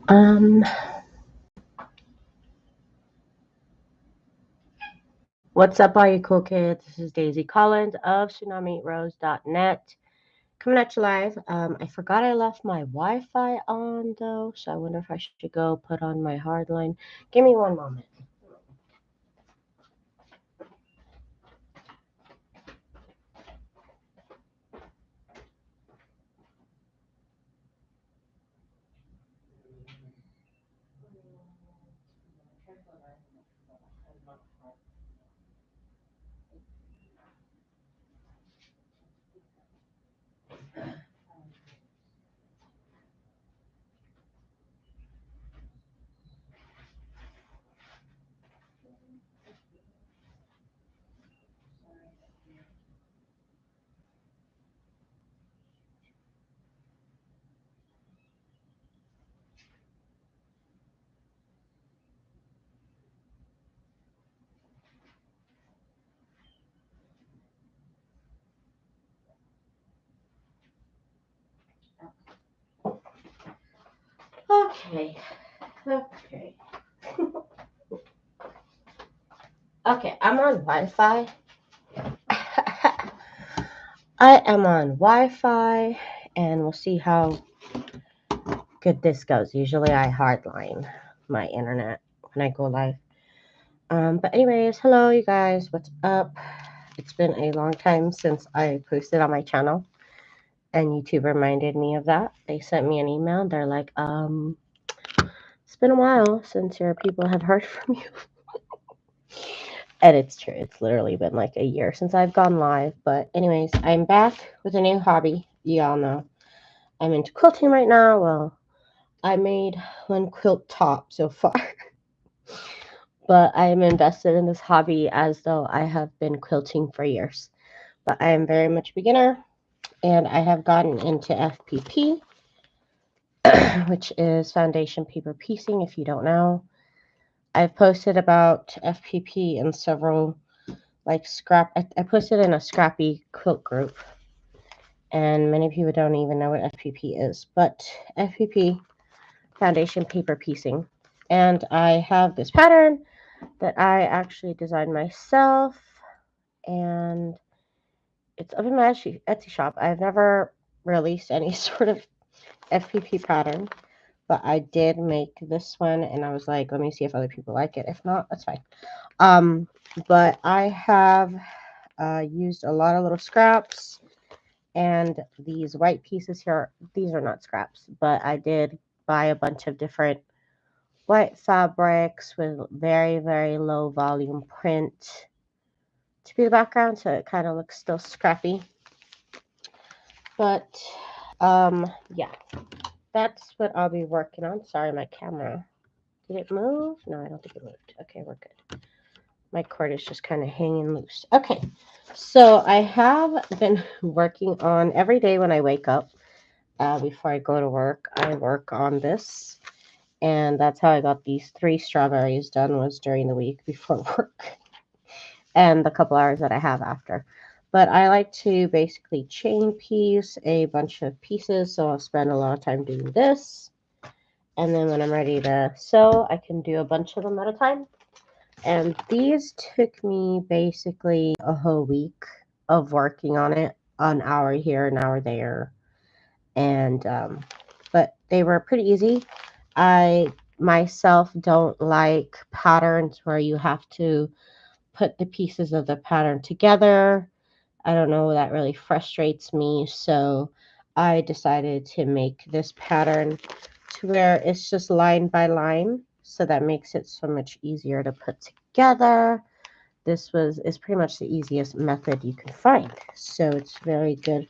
Um, what's up, all you cool kids? This is Daisy Collins of TsunamiRose.net coming at you live. I forgot I left my Wi-Fi on though, so I wonder if I should go put on my hard line. Give me one moment. Okay. Okay, I'm on Wi-Fi. I am on Wi-Fi, and we'll see how good this goes. Usually I hardline my internet when I go live. But anyways, hello you guys, what's up? It's been a long time since I posted on my channel, and YouTube reminded me of that. They sent me an email. They're like, it's been a while since your people have heard from you. And it's true. It's literally been like a year since I've gone live. But anyways, I'm back with a new hobby. You all know I'm into quilting right now. Well, I made one quilt top so far. But I am invested in this hobby as though I have been quilting for years. But I am very much a beginner, and I have gotten into FPP, which is foundation paper piecing, if you don't know. I've posted about FPP in several, I posted in a Scrappy quilt group, and many people don't even know what FPP is, but FPP, foundation paper piecing. And I have this pattern that I actually designed myself, and it's up in my Etsy shop. I've never released any sort of FPP pattern, but I did make this one, and I was like, let me see if other people like it. If not, that's fine. But I have used a lot of little scraps, and these white pieces here, these are not scraps, but I did buy a bunch of different white fabrics with very, very low volume print to be the background, so it kind of looks still scrappy. But yeah, that's what I'll be working on. Sorry, my camera. Did it move? No, I don't think it moved. Okay, we're good. My cord is just kind of hanging loose. Okay, so I have been working on every day when I wake up. Before I go to work, I work on this. And that's how I got these 3 strawberries done, was during the week before work. And the couple hours that I have after. But I like to basically chain piece a bunch of pieces, so I'll spend a lot of time doing this. And then when I'm ready to sew, I can do a bunch of them at a time. And these took me basically a whole week of working on it, an hour here, an hour there. And, but they were pretty easy. I myself don't like patterns where you have to put the pieces of the pattern together. I don't know, that really frustrates me. So I decided to make this pattern to where it's just line by line. So that makes it so much easier to put together. This is pretty much the easiest method you can find. So it's very good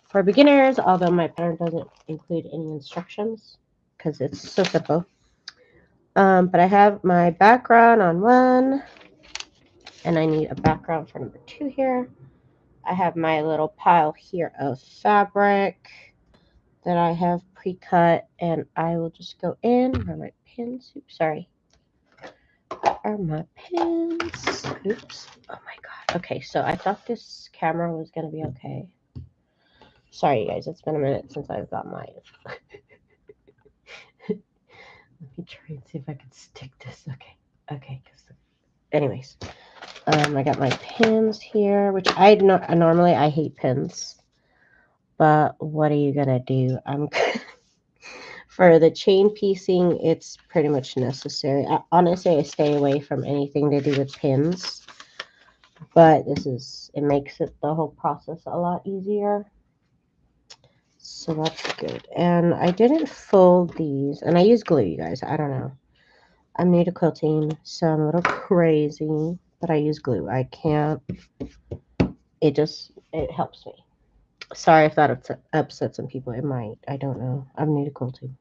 for beginners, although my pattern doesn't include any instructions because it's so simple. But I have my background on one, and I need a background for number 2 here. I have my little pile here of fabric that I have pre-cut, and I will just go in. Where are my pins? Oops, sorry. Where are my pins? Oops. Oh my god. Okay, so I thought this camera was going to be okay. Sorry, guys. It's been a minute since I've got mine. Let me try and see if I can stick this. Okay. Okay. Anyways, I got my pins here, which normally I hate pins, but what are you gonna do? For the chain piecing, it's pretty much necessary. Honestly, I stay away from anything to do with pins, but it makes the whole process a lot easier. So that's good. And I didn't fold these, and I use glue, you guys. I don't know. I'm new to quilting, so I'm a little crazy, but I use glue. I can't. It helps me. Sorry if that upset some people. It might. I don't know. I'm new to quilting.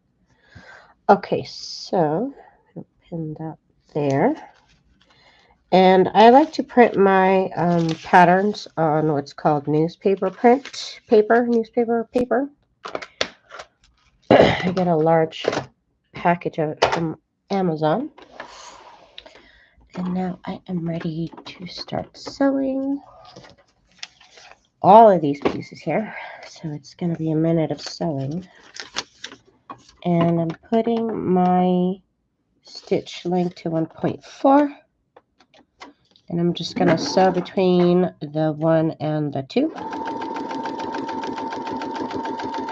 Okay, so pin that there. And I like to print my patterns on what's called newspaper paper. I get a large package of it from Amazon. And now I am ready to start sewing all of these pieces here. So it's going to be a minute of sewing. And I'm putting my stitch length to 1.4. And I'm just going to sew between the 1 and the 2.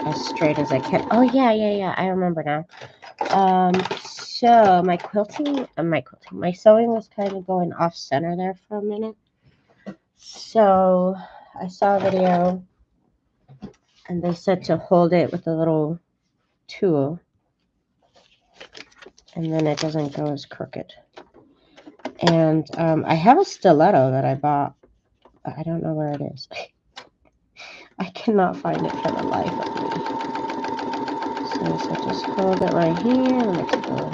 As straight as I can. Oh, yeah. I remember now. So my sewing was kind of going off center there for a minute. So I saw a video and they said to hold it with a little tool and then it doesn't go as crooked. And I have a stiletto that I bought, but I don't know where it is. I cannot find it for the life of me. So just hold it right here and make it go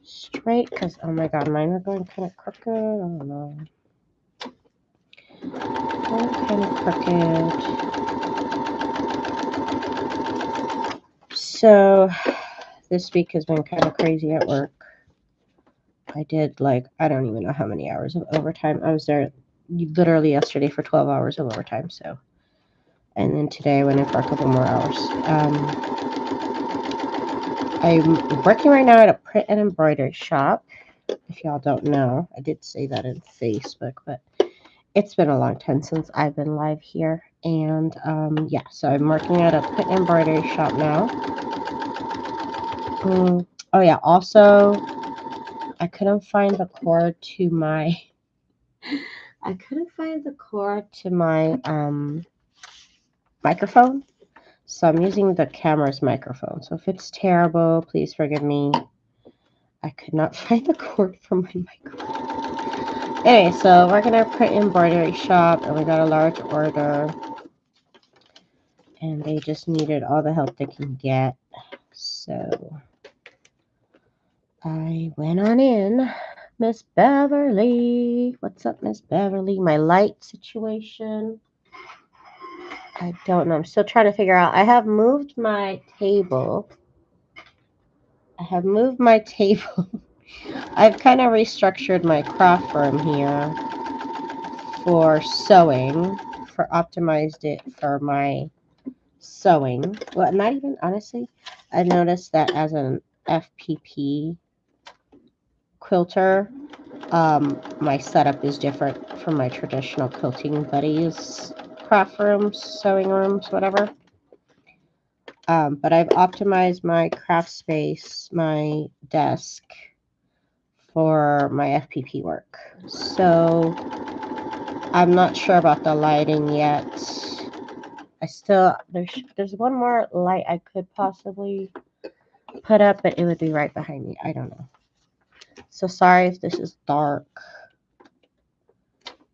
straight because, oh my god, mine are going kind of crooked. I don't know. Kind of crooked. So this week has been kind of crazy at work. I did I don't even know how many hours of overtime. I was there literally yesterday for 12 hours of overtime. So, and then today I went in for a couple more hours. I'm working right now at a print and embroidery shop. If y'all don't know, I did say that in Facebook, but it's been a long time since I've been live here. And yeah, so I'm working at a print and embroidery shop now. Oh yeah, also I couldn't find the cord to my microphone. So I'm using the camera's microphone. So if it's terrible, please forgive me. I could not find the cord for my microphone. Anyway, so we're gonna print embroidery shop and we got a large order. And they just needed all the help they can get. So I went on in. Miss Beverly. What's up, Miss Beverly? My light situation. I don't know. I'm still trying to figure out. I have moved my table. I've kind of restructured my craft room here for sewing, optimized it for my sewing. Well, not even, honestly, I noticed that as an FPP quilter, my setup is different from my traditional quilting buddies, craft rooms, sewing rooms, whatever. But I've optimized my craft space, my desk, for my FPP work. So I'm not sure about the lighting yet. There's one more light I could possibly put up, but it would be right behind me. I don't know. So sorry if this is dark.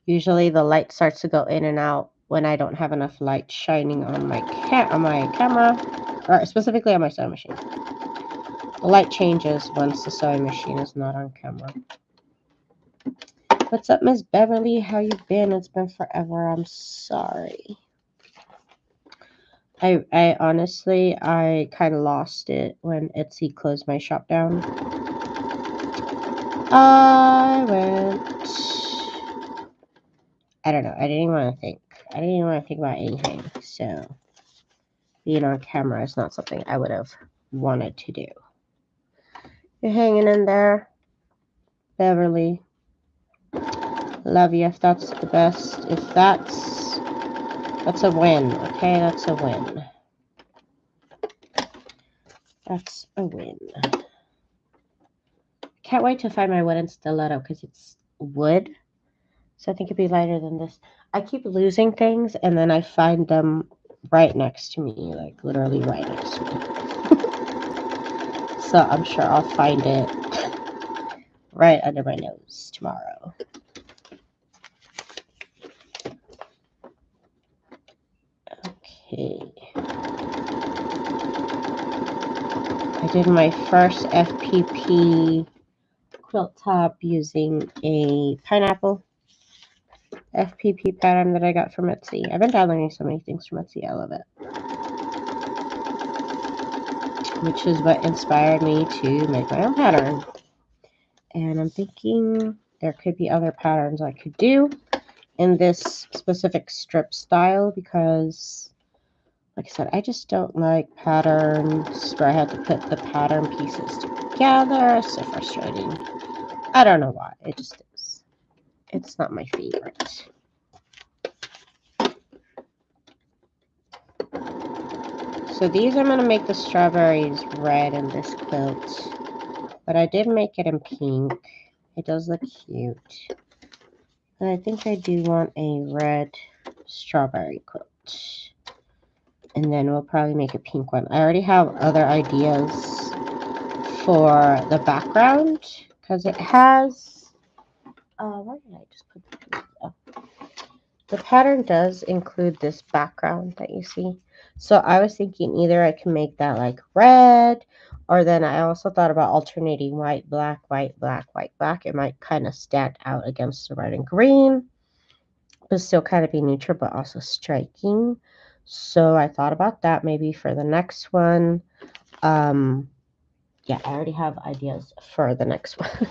Usually the light starts to go in and out when I don't have enough light shining on my camera, or specifically on my sewing machine. The light changes once the sewing machine is not on camera. What's up, Miss Beverly? How you been? It's been forever. I'm sorry. I honestly, I kind of lost it when Etsy closed my shop down. I don't know. I didn't even want to think. I didn't even want to think about anything. So being on camera is not something I would have wanted to do. You're hanging in there, Beverly. Love you if that's the best. If that's a win. Okay, that's a win. That's a win. Can't wait to find my wooden stiletto because it's wood. So I think it'd be lighter than this. I keep losing things and then I find them right next to me, like literally right next to me. So I'm sure I'll find it right under my nose tomorrow. Okay. I did my first FPP quilt top using a pineapple FPP pattern that I got from Etsy. I've been downloading so many things from Etsy. I love it. Which is what inspired me to make my own pattern. And I'm thinking there could be other patterns I could do in this specific strip style because, like I said, I just don't like patterns where I have to put the pattern pieces together. It's so frustrating. I don't know why. It just is. It's not my favorite. So these I'm going to make the strawberries red in this quilt. But I did make it in pink. It does look cute. And I think I do want a red strawberry quilt. And then we'll probably make a pink one. I already have other ideas for the background. Because it has... where did I just put the piece? Oh. The pattern does include this background that you see. So I was thinking either I can make that like red, or then I also thought about alternating white, black, white, black, white, black. It might kind of stand out against the red and green, but still kind of be neutral, but also striking. So I thought about that maybe for the next one. Yeah, I already have ideas for the next one.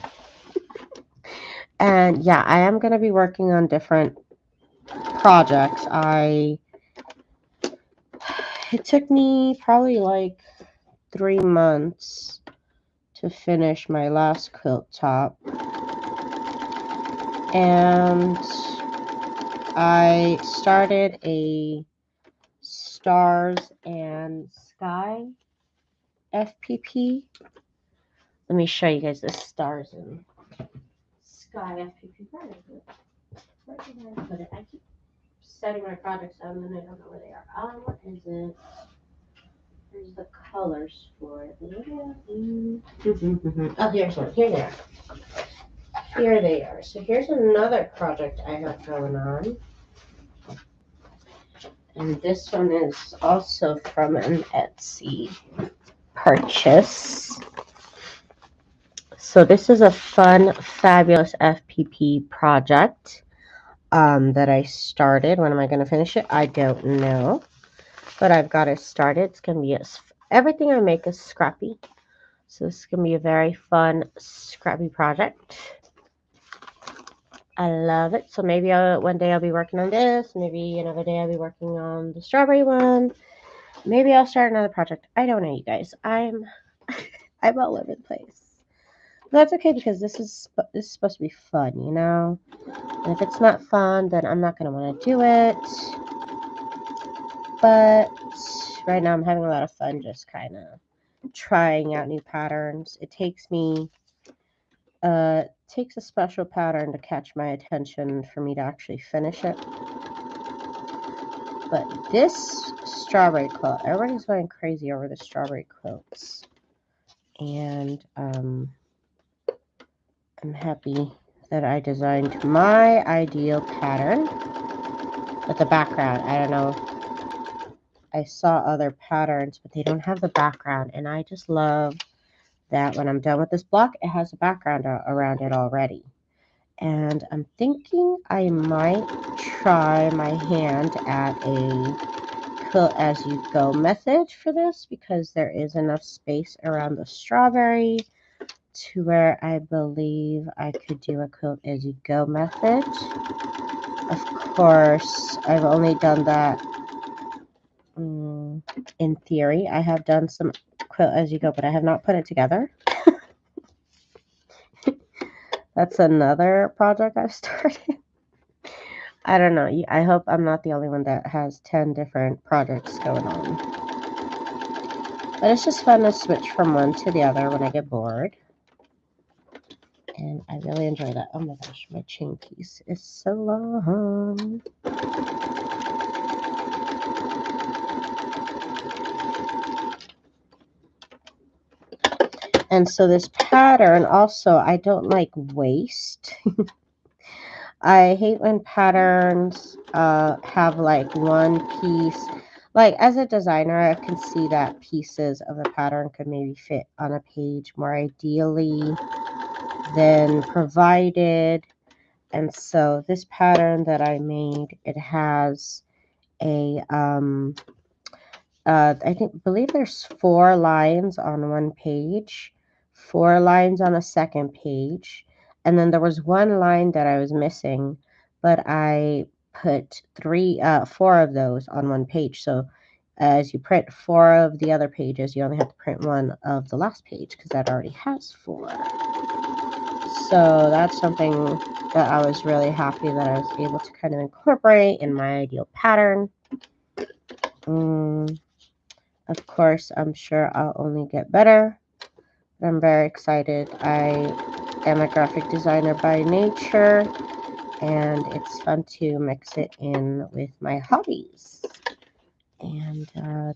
And yeah, I am going to be working on different projects. It took me probably like 3 months to finish my last quilt top. And I started a Stars and Sky FPP. Let me show you guys the Stars and Sky FPP. Where is it? Where did I put it? I keep setting my projects out and then I don't know where they are. What is it? Here's the colors for it. Oh, here's one. Here they are. Here they are. So here's another project I have going on. And this one is also from an Etsy purchase. So this is a fun, fabulous FPP project that I started. When am I going to finish it? I don't know. But I've got it started. It's going to be everything I make is scrappy. So this is going to be a very fun, scrappy project. I love it. So maybe one day I'll be working on this. Maybe another day I'll be working on the strawberry one. Maybe I'll start another project. I don't know, you guys. I'm all over the place. But that's okay because this is supposed to be fun, you know? And if it's not fun, then I'm not going to want to do it. But right now I'm having a lot of fun just kind of trying out new patterns. It takes a special pattern to catch my attention for me to actually finish it. But this strawberry quilt, everybody's going crazy over the strawberry quilts. And I'm happy that I designed my ideal pattern. But the background, I don't know. I saw other patterns, but they don't have the background. And I just love that when I'm done with this block, it has a background around it already. And I'm thinking I might try my hand at a quilt as you go method for this because there is enough space around the strawberry to where I believe I could do a quilt as you go method. Of course, I've only done that in theory. I have done some quilt as you go, but I have not put it together. That's another project I've started. I don't know. I hope I'm not the only one that has 10 different projects going on. But it's just fun to switch from one to the other when I get bored. And I really enjoy that. Oh my gosh, my chain piece is so long. And so this pattern also, I don't like waste. I hate when patterns have like one piece. Like as a designer, I can see that pieces of a pattern could maybe fit on a page more ideally than provided. And so this pattern that I made, it has a believe there's 4 lines on one page, 4 lines on a second page, and then there was 1 line that I was missing, but I put 4 of those on one page. So as you print 4 of the other pages, you only have to print 1 of the last page because that already has 4. So that's something that I was really happy that I was able to kind of incorporate in my ideal pattern. Of course, I'm sure I'll only get better. I'm very excited. I am a graphic designer by nature, and it's fun to mix it in with my hobbies. And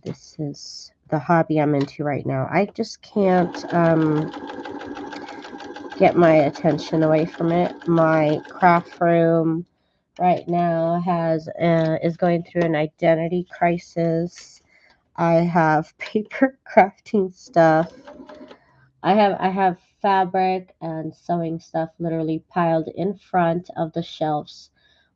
this is the hobby I'm into right now. I just can't get my attention away from it. My craft room right now is going through an identity crisis. I have paper crafting stuff. I have fabric and sewing stuff literally piled in front of the shelves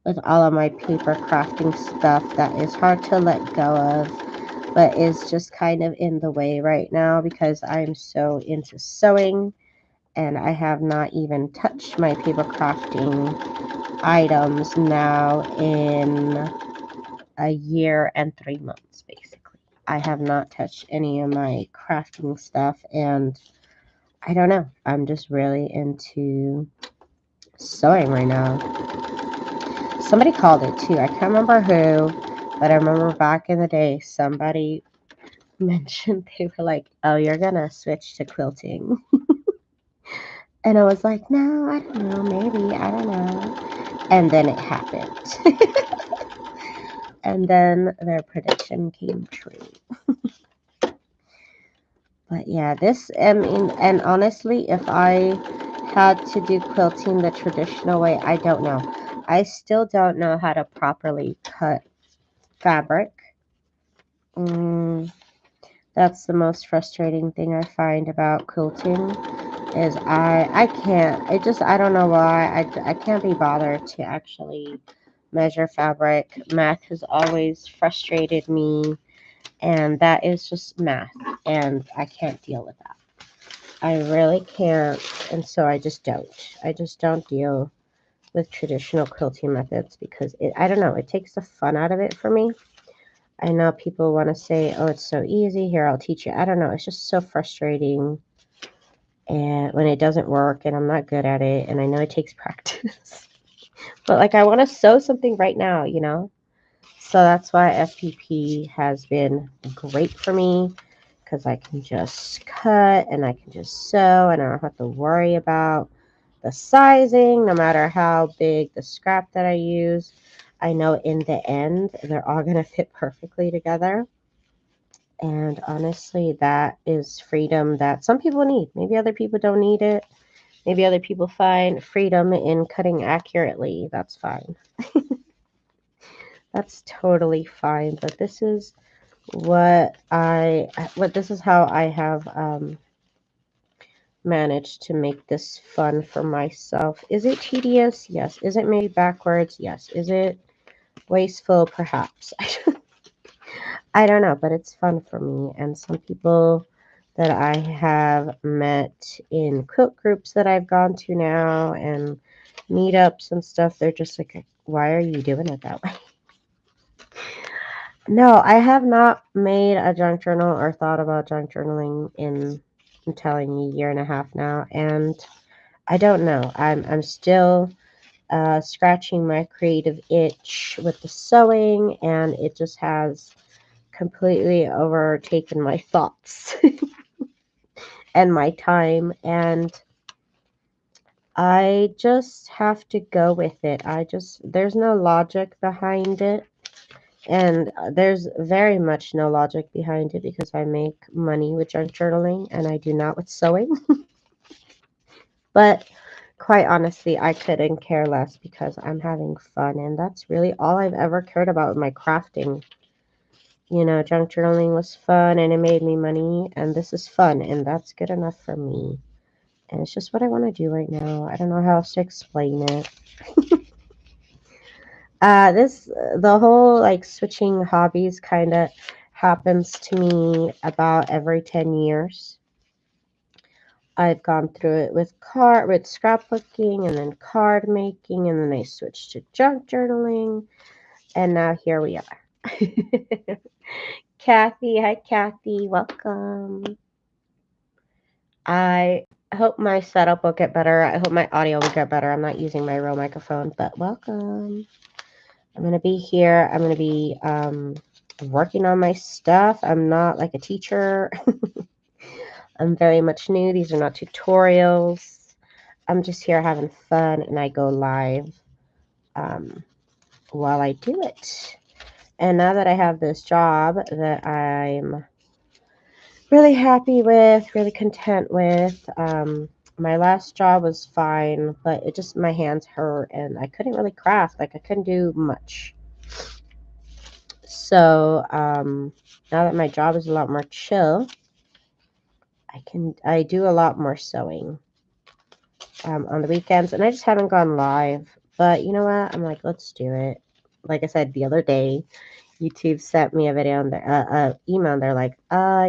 with all of my paper crafting stuff that is hard to let go of, but is just kind of in the way right now because I'm so into sewing and I have not even touched my paper crafting items now in a year and 3 months, basically. I have not touched any of my crafting stuff, and I don't know. I'm just really into sewing right now. Somebody called it too. I can't remember who, but I remember back in the day, somebody mentioned they were like, oh, you're going to switch to quilting. And I was like, no, I don't know. Maybe. I don't know. And then it happened. And then their prediction came true. But yeah, and honestly, if I had to do quilting the traditional way, I don't know. I still don't know how to properly cut fabric. That's the most frustrating thing I find about quilting is I can't, I don't know why, I can't be bothered to actually measure fabric. Math has always frustrated me, and that is just math, and I can't deal with that. I really can't, and so I just don't. I just don't deal with traditional quilting methods because I don't know, it takes the fun out of it for me. I know people want to say, oh, it's so easy. Here, I'll teach you. I don't know. It's just so frustrating and when it doesn't work and I'm not good at it. And I know it takes practice. But like I want to sew something right now, you know? So that's why FPP has been great for me because I can just cut and I can just sew and I don't have to worry about the sizing, no matter how big the scrap that I use. I know in the end, they're all going to fit perfectly together. And honestly, that is freedom that some people need. Maybe other people don't need it. Maybe other people find freedom in cutting accurately. That's fine. That's totally fine. But this is this is how I have managed to make this fun for myself. Is it tedious? Yes. Is it maybe backwards? Yes. Is it wasteful? Perhaps. I don't know, but it's fun for me. And some people that I have met in quilt groups that I've gone to now and meetups and stuff, they're just like, why are you doing it that way? No, I have not made a junk journal or thought about junk journaling in, I'm telling you, a year and a half now. And I don't know. I'm still scratching my creative itch with the sewing, and it just has completely overtaken my thoughts and my time, and I just have to go with it. There's no logic behind it. And there's very much no logic behind it because I make money with junk journaling and I do not with sewing. But quite honestly, I couldn't care less because I'm having fun. And that's really all I've ever cared about with my crafting. You know, junk journaling was fun and it made me money. And this is fun. And that's good enough for me. And it's just what I want to do right now. I don't know how else to explain it. The whole like switching hobbies kind of happens to me about every 10 years. I've gone through it with scrapbooking and then card making, and then I switched to junk journaling, and now here we are. Kathy, hi Kathy, welcome. I hope my setup will get better. I hope my audio will get better. I'm not using my real microphone, but welcome. I'm going to be here. I'm going to be working on my stuff. I'm not like a teacher. I'm very much new. These are not tutorials. I'm just here having fun, and I go live while I do it. And now that I have this job that I'm really happy with, really content with, my last job was fine, but it just, my hands hurt, and I couldn't really craft. Like, I couldn't do much. So now that my job is a lot more chill, I do a lot more sewing on the weekends, and I just haven't gone live. But you know what? I'm like, let's do it. Like I said the other day, YouTube sent me a video on their email. And they're like,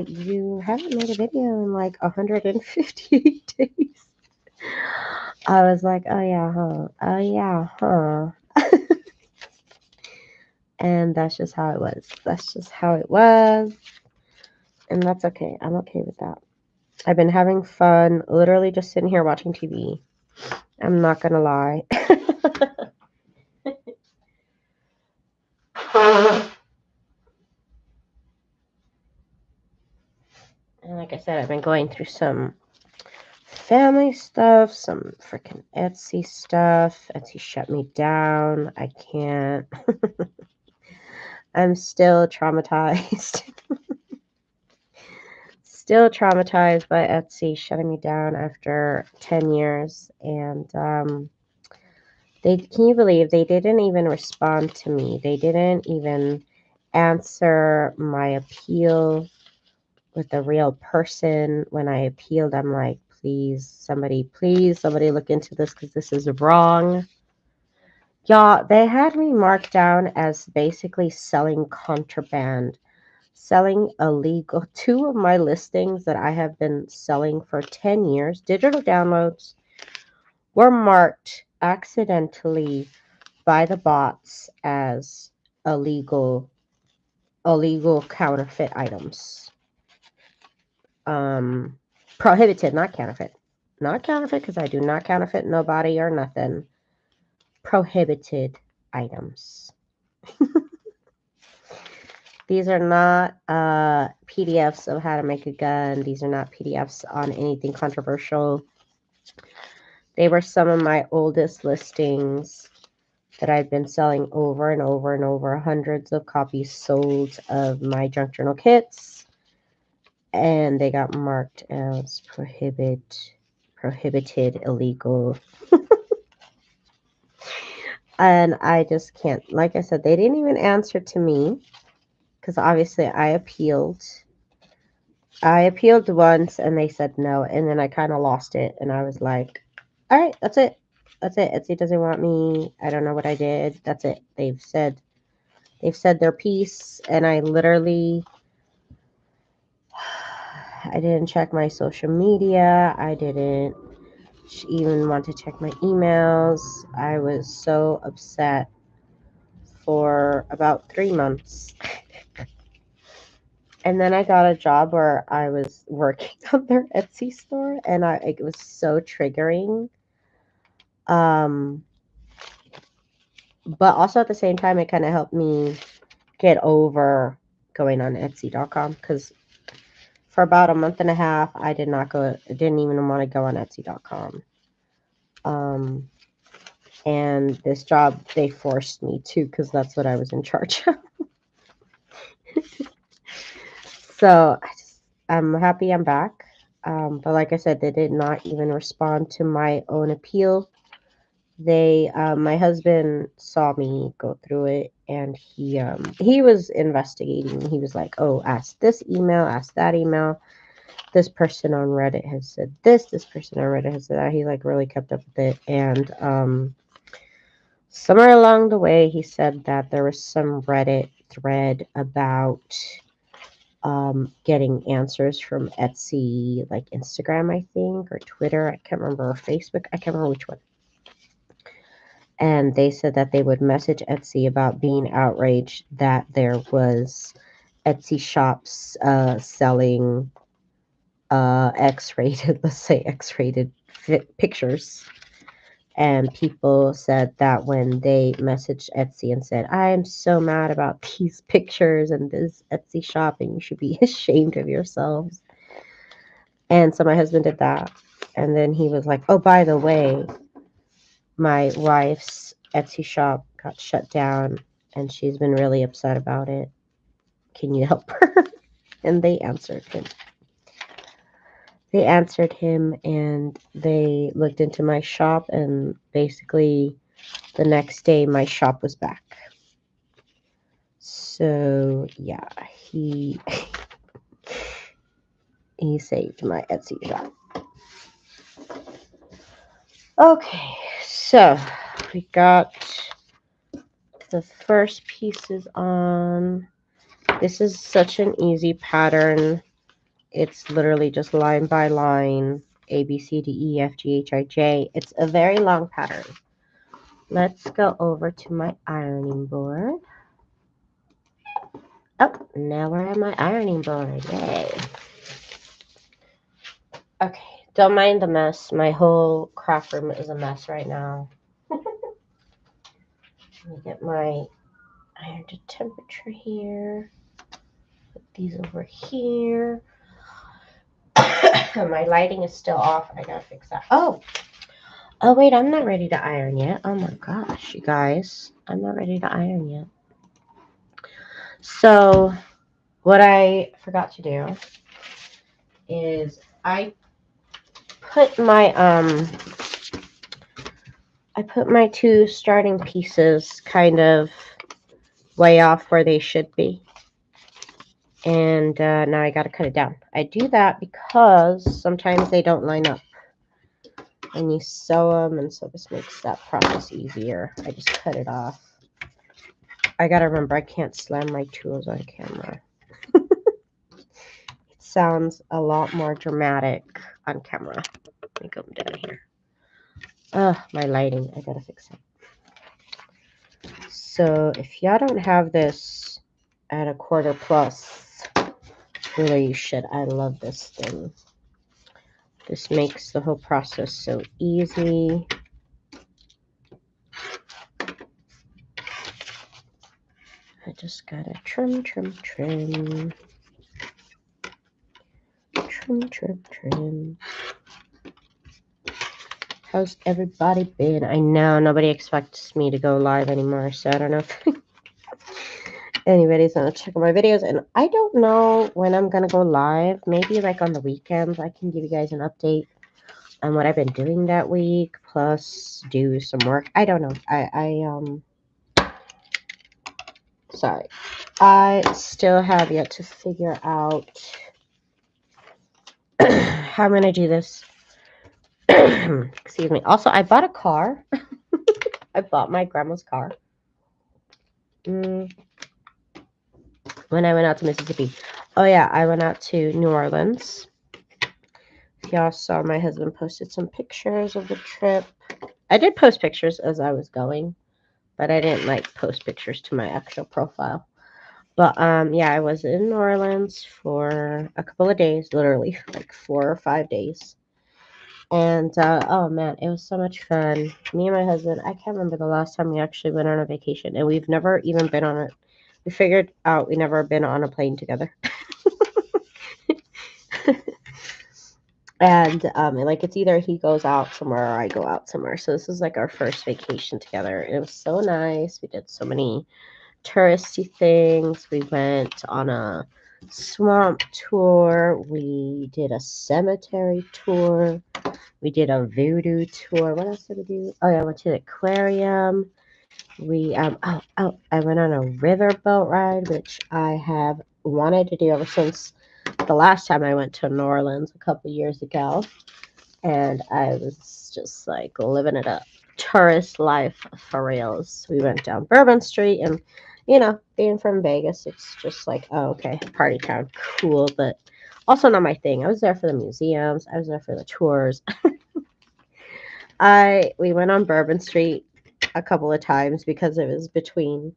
you haven't made a video in like 158 days. I was like, oh yeah, huh? Oh yeah, huh? And that's just how it was. That's just how it was. And that's okay. I'm okay with that. I've been having fun, literally just sitting here watching TV. I'm not gonna lie. And like I said, I've been going through some family stuff, some freaking Etsy stuff. Etsy shut me down. I can't. I'm still traumatized. Still traumatized by Etsy shutting me down after 10 years. And can you believe they didn't even respond to me? They didn't even answer my appeal with a real person. When I appealed, I'm like, please, somebody look into this because this is wrong. Y'all, they had me marked down as basically selling contraband, selling illegal. Two of my listings that I have been selling for 10 years, digital downloads, were marked accidentally by the bots as illegal counterfeit items. Prohibited, not counterfeit. Not counterfeit because I do not counterfeit nobody or nothing. Prohibited items. These are not PDFs of how to make a gun. These are not PDFs on anything controversial. They were some of my oldest listings that I've been selling over and over and over. Hundreds of copies sold of my junk journal kits. And they got marked as prohibited, illegal. And I just can't. Like I said, they didn't even answer to me because obviously I appealed. I appealed once and they said no. And then I kind of lost it. And I was like, all right, that's it. That's it. Etsy doesn't want me. I don't know what I did. That's it. They've said their piece. And I literally, I didn't check my social media. I didn't even want to check my emails. I was so upset for about 3 months. And then I got a job where I was working on their Etsy store, and it was so triggering But also at the same time, it kind of helped me get over going on Etsy.com because for about a month and a half, I didn't even want to go on Etsy.com. And this job, they forced me to because that's what I was in charge of. So I'm happy I'm back. But like I said, they did not even respond to my own appeal. My husband saw me go through it, and he was investigating. He was like, "Oh, ask this email, ask that email. This person on Reddit has said this. This person on Reddit has said that." He like really kept up with it, and somewhere along the way, he said that there was some Reddit thread about getting answers from Etsy, like Instagram, I think, or Twitter. I can't remember, or Facebook. I can't remember which one. And they said that they would message Etsy about being outraged that there was Etsy shops selling X-rated, let's say X-rated pictures. And people said that when they messaged Etsy and said, "I am so mad about these pictures and this Etsy shop, and you should be ashamed of yourselves." And so my husband did that. And then he was like, "Oh, by the way, my wife's Etsy shop got shut down and she's been really upset about it. Can you help her?" And they answered him. They answered him and they looked into my shop, and basically the next day my shop was back. So yeah, he saved my Etsy shop. Okay, so we got the first pieces on. This is such an easy pattern. It's literally just line by line, A, B, C, D, E, F, G, H, I, J. It's a very long pattern. Let's go over to my ironing board. Oh, now we're on my ironing board. Yay. Okay, don't mind the mess. My whole craft room is a mess right now. Let me get my iron to temperature here. Put these over here. My lighting is still off. I gotta fix that. Oh, wait, I'm not ready to iron yet. Oh my gosh, you guys. I'm not ready to iron yet. So what I forgot to do is I put my two starting pieces kind of way off where they should be. And now I got to cut it down. I do that because sometimes they don't line up and you sew them, and so this makes that process easier. I just cut it off. I got to remember, I can't slam my tools on camera. It sounds a lot more dramatic on camera. Let me go down here. My lighting. I got to fix it. So if y'all don't have this at a quarter plus, really you should. I love this thing. This makes the whole process so easy. I just gotta trim. How's everybody been? I know nobody expects me to go live anymore, so I don't know if anybody's gonna check out my videos. And I don't know when I'm gonna go live. Maybe like on the weekends I can give you guys an update on what I've been doing that week, plus do some work. I don't know. Sorry. I still have yet to figure out how I'm gonna do this. Excuse me. Also, I bought a car. I bought my grandma's car. When I went out to Mississippi. Oh yeah, I went out to New Orleans. If y'all saw, my husband posted some pictures of the trip. I did post pictures as I was going, but I didn't like post pictures to my actual profile. But yeah, I was in New Orleans for a couple of days, literally like 4 or 5 days. And oh man, it was so much fun. Me and my husband, I can't remember the last time we actually went on a vacation, and we've never even been on it. We figured out we never been on a plane together. And like it's either he goes out somewhere or I go out somewhere. So this is like our first vacation together. It was so nice. We did so many touristy things. We went on a swamp tour. We did a cemetery tour. We did a voodoo tour. What else did we do? Oh yeah, I went to the aquarium. We I went on a riverboat ride, which I have wanted to do ever since the last time I went to New Orleans a couple years ago, and I was just like living it up. Tourist life for reals. We went down Bourbon Street, and being from Vegas, it's just like, oh, okay, party town, cool, but also not my thing. I was there for the museums. I was there for the tours. We went on Bourbon Street a couple of times because it was between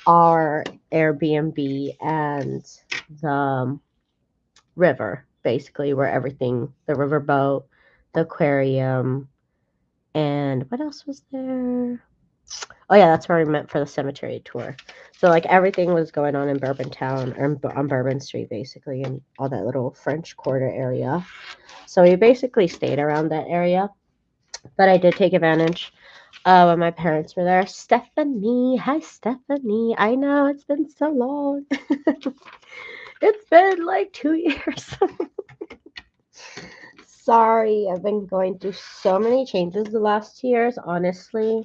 our Airbnb and the river, basically, where everything, the riverboat, the aquarium, and what else was there? Oh yeah, that's where we met for the cemetery tour. So like everything was going on in Bourbon Town or on Bourbon Street, basically, and all that little French Quarter area. So we basically stayed around that area, but I did take advantage when my parents were there. Stephanie, hi Stephanie. I know it's been so long. It's been like 2 years. Sorry, I've been going through so many changes the last 2 years. Honestly,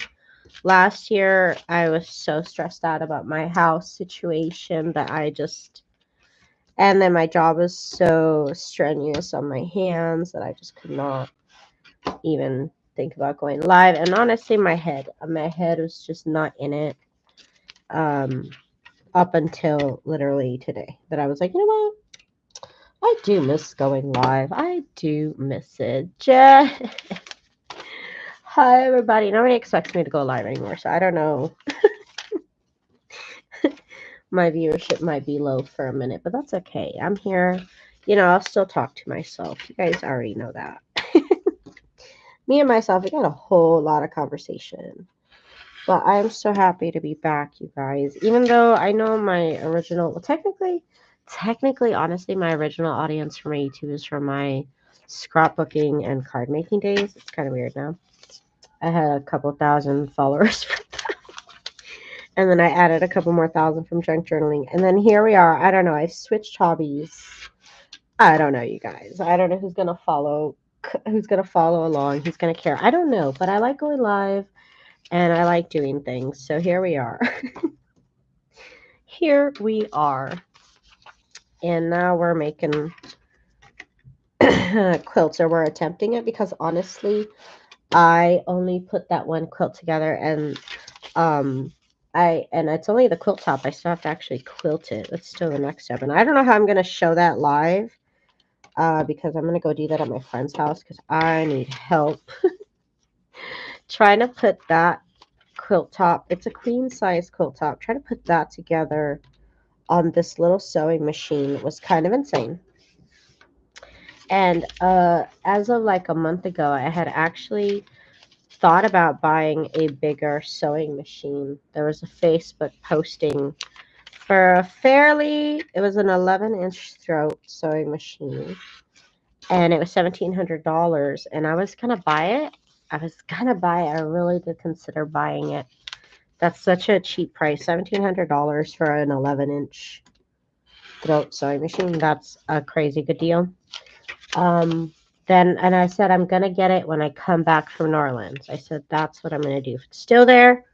last year I was so stressed out about my house situation that and then my job was so strenuous on my hands that I just could not even think about going live. And honestly, my head was just not in it. Um, Up until literally today, that I was like, you know what? I do miss going live. I do miss it. Hi, everybody. Nobody expects me to go live anymore, so I don't know. My viewership might be low for a minute, but that's okay. I'm here. I'll still talk to myself. You guys already know that. Me and myself, we got a whole lot of conversation. But I'm so happy to be back, you guys. Even though I know my original, well, technically, honestly, my original audience for my YouTube is from my scrapbooking and card making days. It's kind of weird now. I had a couple thousand followers, and then I added a couple more thousand from junk journaling, and then here we are. I don't know. I've switched hobbies. I don't know, you guys. I don't know who's gonna follow along, who's gonna care. I don't know, but I like going live and I like doing things. So here we are. Here we are. And now we're making quilts, or we're attempting it, because honestly, I only put that one quilt together, and it's only the quilt top. I still have to actually quilt it. That's still the next step. And I don't know how I'm gonna show that live. Because I'm gonna go do that at my friend's house because I need help trying to put that quilt top. It's a queen size quilt top. Trying to put that together on this little sewing machine was kind of insane. And as of like a month ago, I had actually thought about buying a bigger sewing machine. There was a Facebook posting for it was an 11-inch throat sewing machine, and it was $1,700, and I was gonna buy it. I really did consider buying it. That's such a cheap price, $1,700 for an 11-inch throat sewing machine. That's a crazy good deal. And I said, I'm going to get it when I come back from New Orleans. I said, that's what I'm going to do. If it's still there,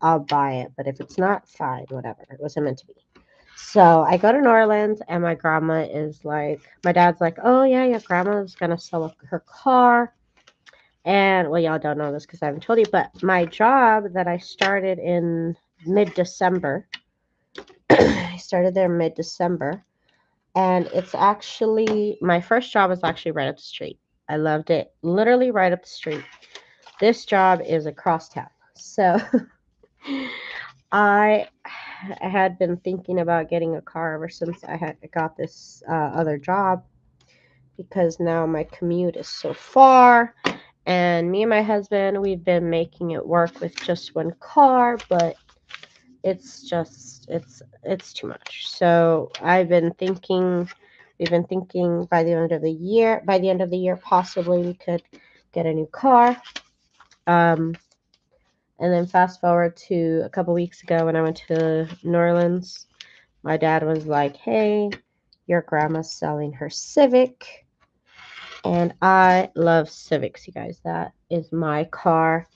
I'll buy it. But if it's not, fine, whatever. It wasn't meant to be. So I go to New Orleans, and my dad's like, oh, yeah, your grandma's going to sell her car. And, well, y'all don't know this because I haven't told you, but my job that I started in mid-December, I started there mid-December. And it's actually, my first job was actually right up the street. I loved it. Literally right up the street. This job is across town. So I had been thinking about getting a car ever since I got this other job, because now my commute is so far. And me and my husband, we've been making it work with just one car, but it's too much. So we've been thinking by the end of the year, possibly we could get a new car. And then fast forward to a couple weeks ago when I went to New Orleans, my dad was like, "Hey, your grandma's selling her Civic." And I love Civics, you guys. That is my car.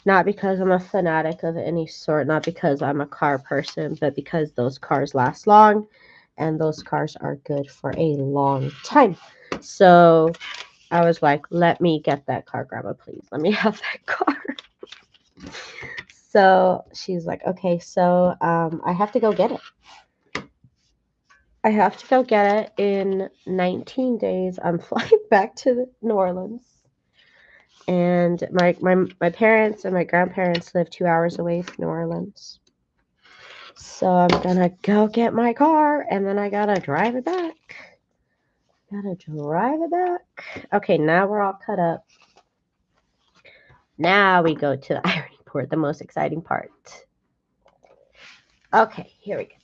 Not because I'm a fanatic of any sort, not because I'm a car person, but because those cars last long and those cars are good for a long time. So I was like, let me get that car, Grandma, please. Let me have that car. So she's like, okay, so I have to go get it. I have to go get it in 19 days. I'm flying back to New Orleans. And my parents and my grandparents live 2 hours away from New Orleans. So I'm gonna go get my car and then I gotta drive it back. Okay, now we're all cut up. Now we go to the ironing board, the most exciting part. Okay, here we go.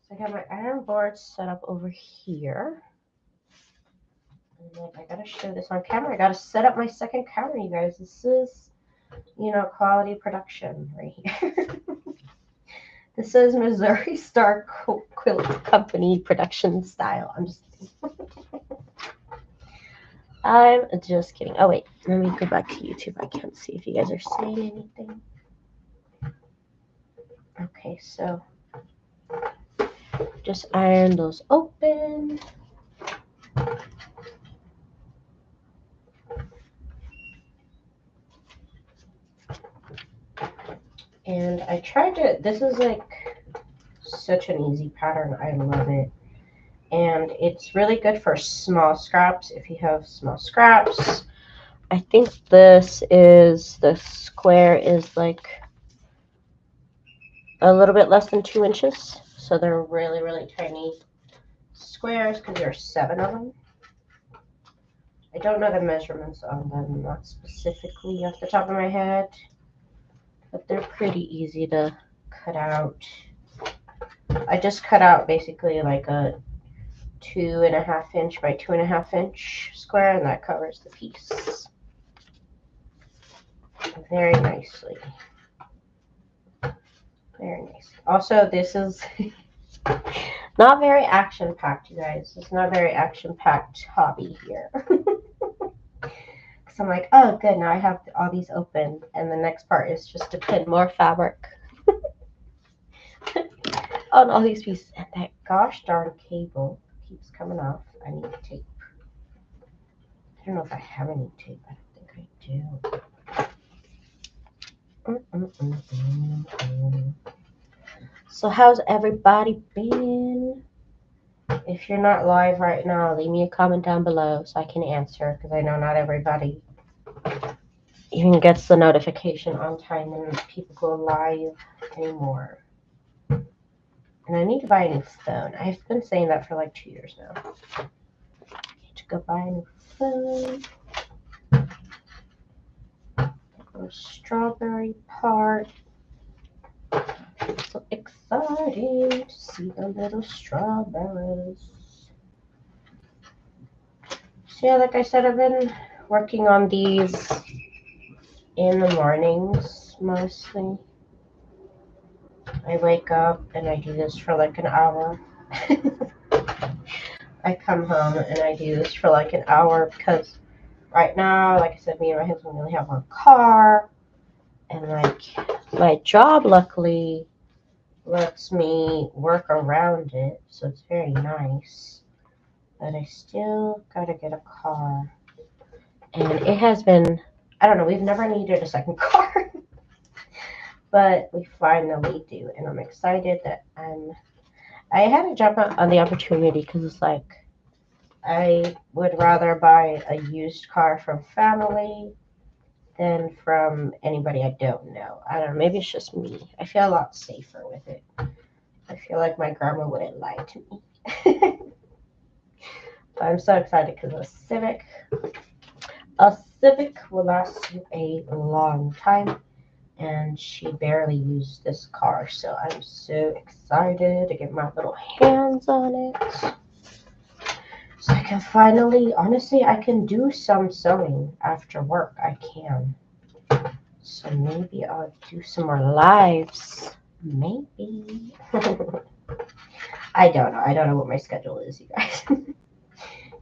So I got my iron board set up over here. And then I gotta show this on camera. I gotta set up my second counter, you guys. This is, quality production right here. This is Missouri Star Quilt Company production style. I'm just kidding. Oh, wait. Let me go back to YouTube. I can't see if you guys are saying anything. Okay, so just iron those open. And I tried to, this is like such an easy pattern. I love it. And it's really good for small scraps if you have small scraps. I think the square is like a little bit less than 2 inches. So they're really, really tiny squares because there are 7 of them. I don't know the measurements on them, not specifically off the top of my head, but they're pretty easy to cut out. I just cut out basically like a 2.5 inch by 2.5 inch square, and that covers the piece very nicely. Very nice. Also, this is not very action-packed, you guys. It's not a very action-packed hobby here. Because I'm like, oh, good, now I have all these open, and the next part is just to pin more fabric on all these pieces. And that gosh darn cable keeps coming off. I need tape. I don't know if I have any tape. I don't think I do. So how's everybody been? If you're not live right now, leave me a comment down below so I can answer, because I know not everybody even gets the notification on time when people go live anymore. And I need to buy a new phone. I've been saying that for like 2 years now. I need to go buy a new phone. Little strawberry part. So exciting to see the little strawberries. So yeah, like I said, I've been working on these in the mornings mostly. I wake up and I do this for like an hour. I come home and I do this for like an hour because right now, like I said, me and my husband only have one car, and like my job luckily lets me work around it, so it's very nice. But I still gotta get a car, and it has been, I don't know, we've never needed a second car, but we finally do, and I'm excited that I had to jump on the opportunity because it's like I would rather buy a used car from family than from anybody I don't know. I don't know, maybe it's just me. I feel a lot safer with it. I feel like my grandma wouldn't lie to me. But I'm so excited because a Civic will last you a long time. And she barely used this car, so I'm so excited to get my little hands on it. So I can finally, honestly, I can do some sewing after work. I can. So maybe I'll do some more lives. Maybe. I don't know. I don't know what my schedule is, you guys.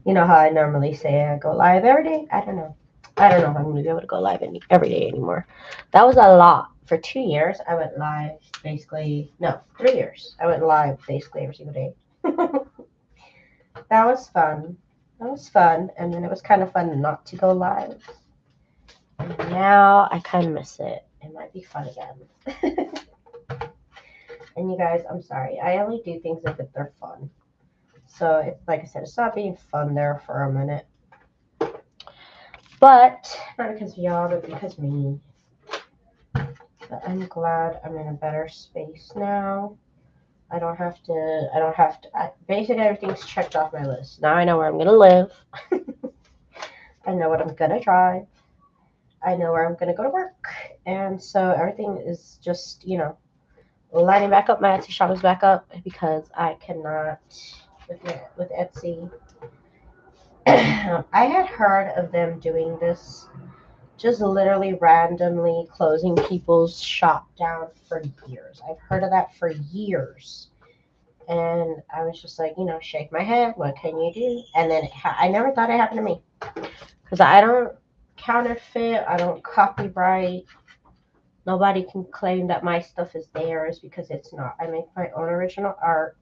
You know how I normally say I go live every day? I don't know. I don't know if I'm going to be able to go live every day anymore. That was a lot. For 2 years, I went live basically, no, 3 years. I went live basically every single day. That was fun. That was fun. And then it was kind of fun not to go live. And now I kind of miss it. It might be fun again. And you guys, I'm sorry. I only do things if they're fun. So, it's like I said, it's not being fun there for a minute. But, not because of y'all, but because of me. But I'm glad I'm in a better space now. Basically everything's checked off my list. Now I know where I'm going to live. I know what I'm going to drive. I know where I'm going to go to work. And so everything is just, lining back up. My Etsy shop is back up because I cannot, with Etsy. I had heard of them doing this, just literally randomly closing people's shop down for years. I've heard of that for years. And I was just like, shake my head. What can you do? And then I never thought it happened to me. Because I don't counterfeit. I don't copyright. Nobody can claim that my stuff is theirs because it's not. I make my own original art.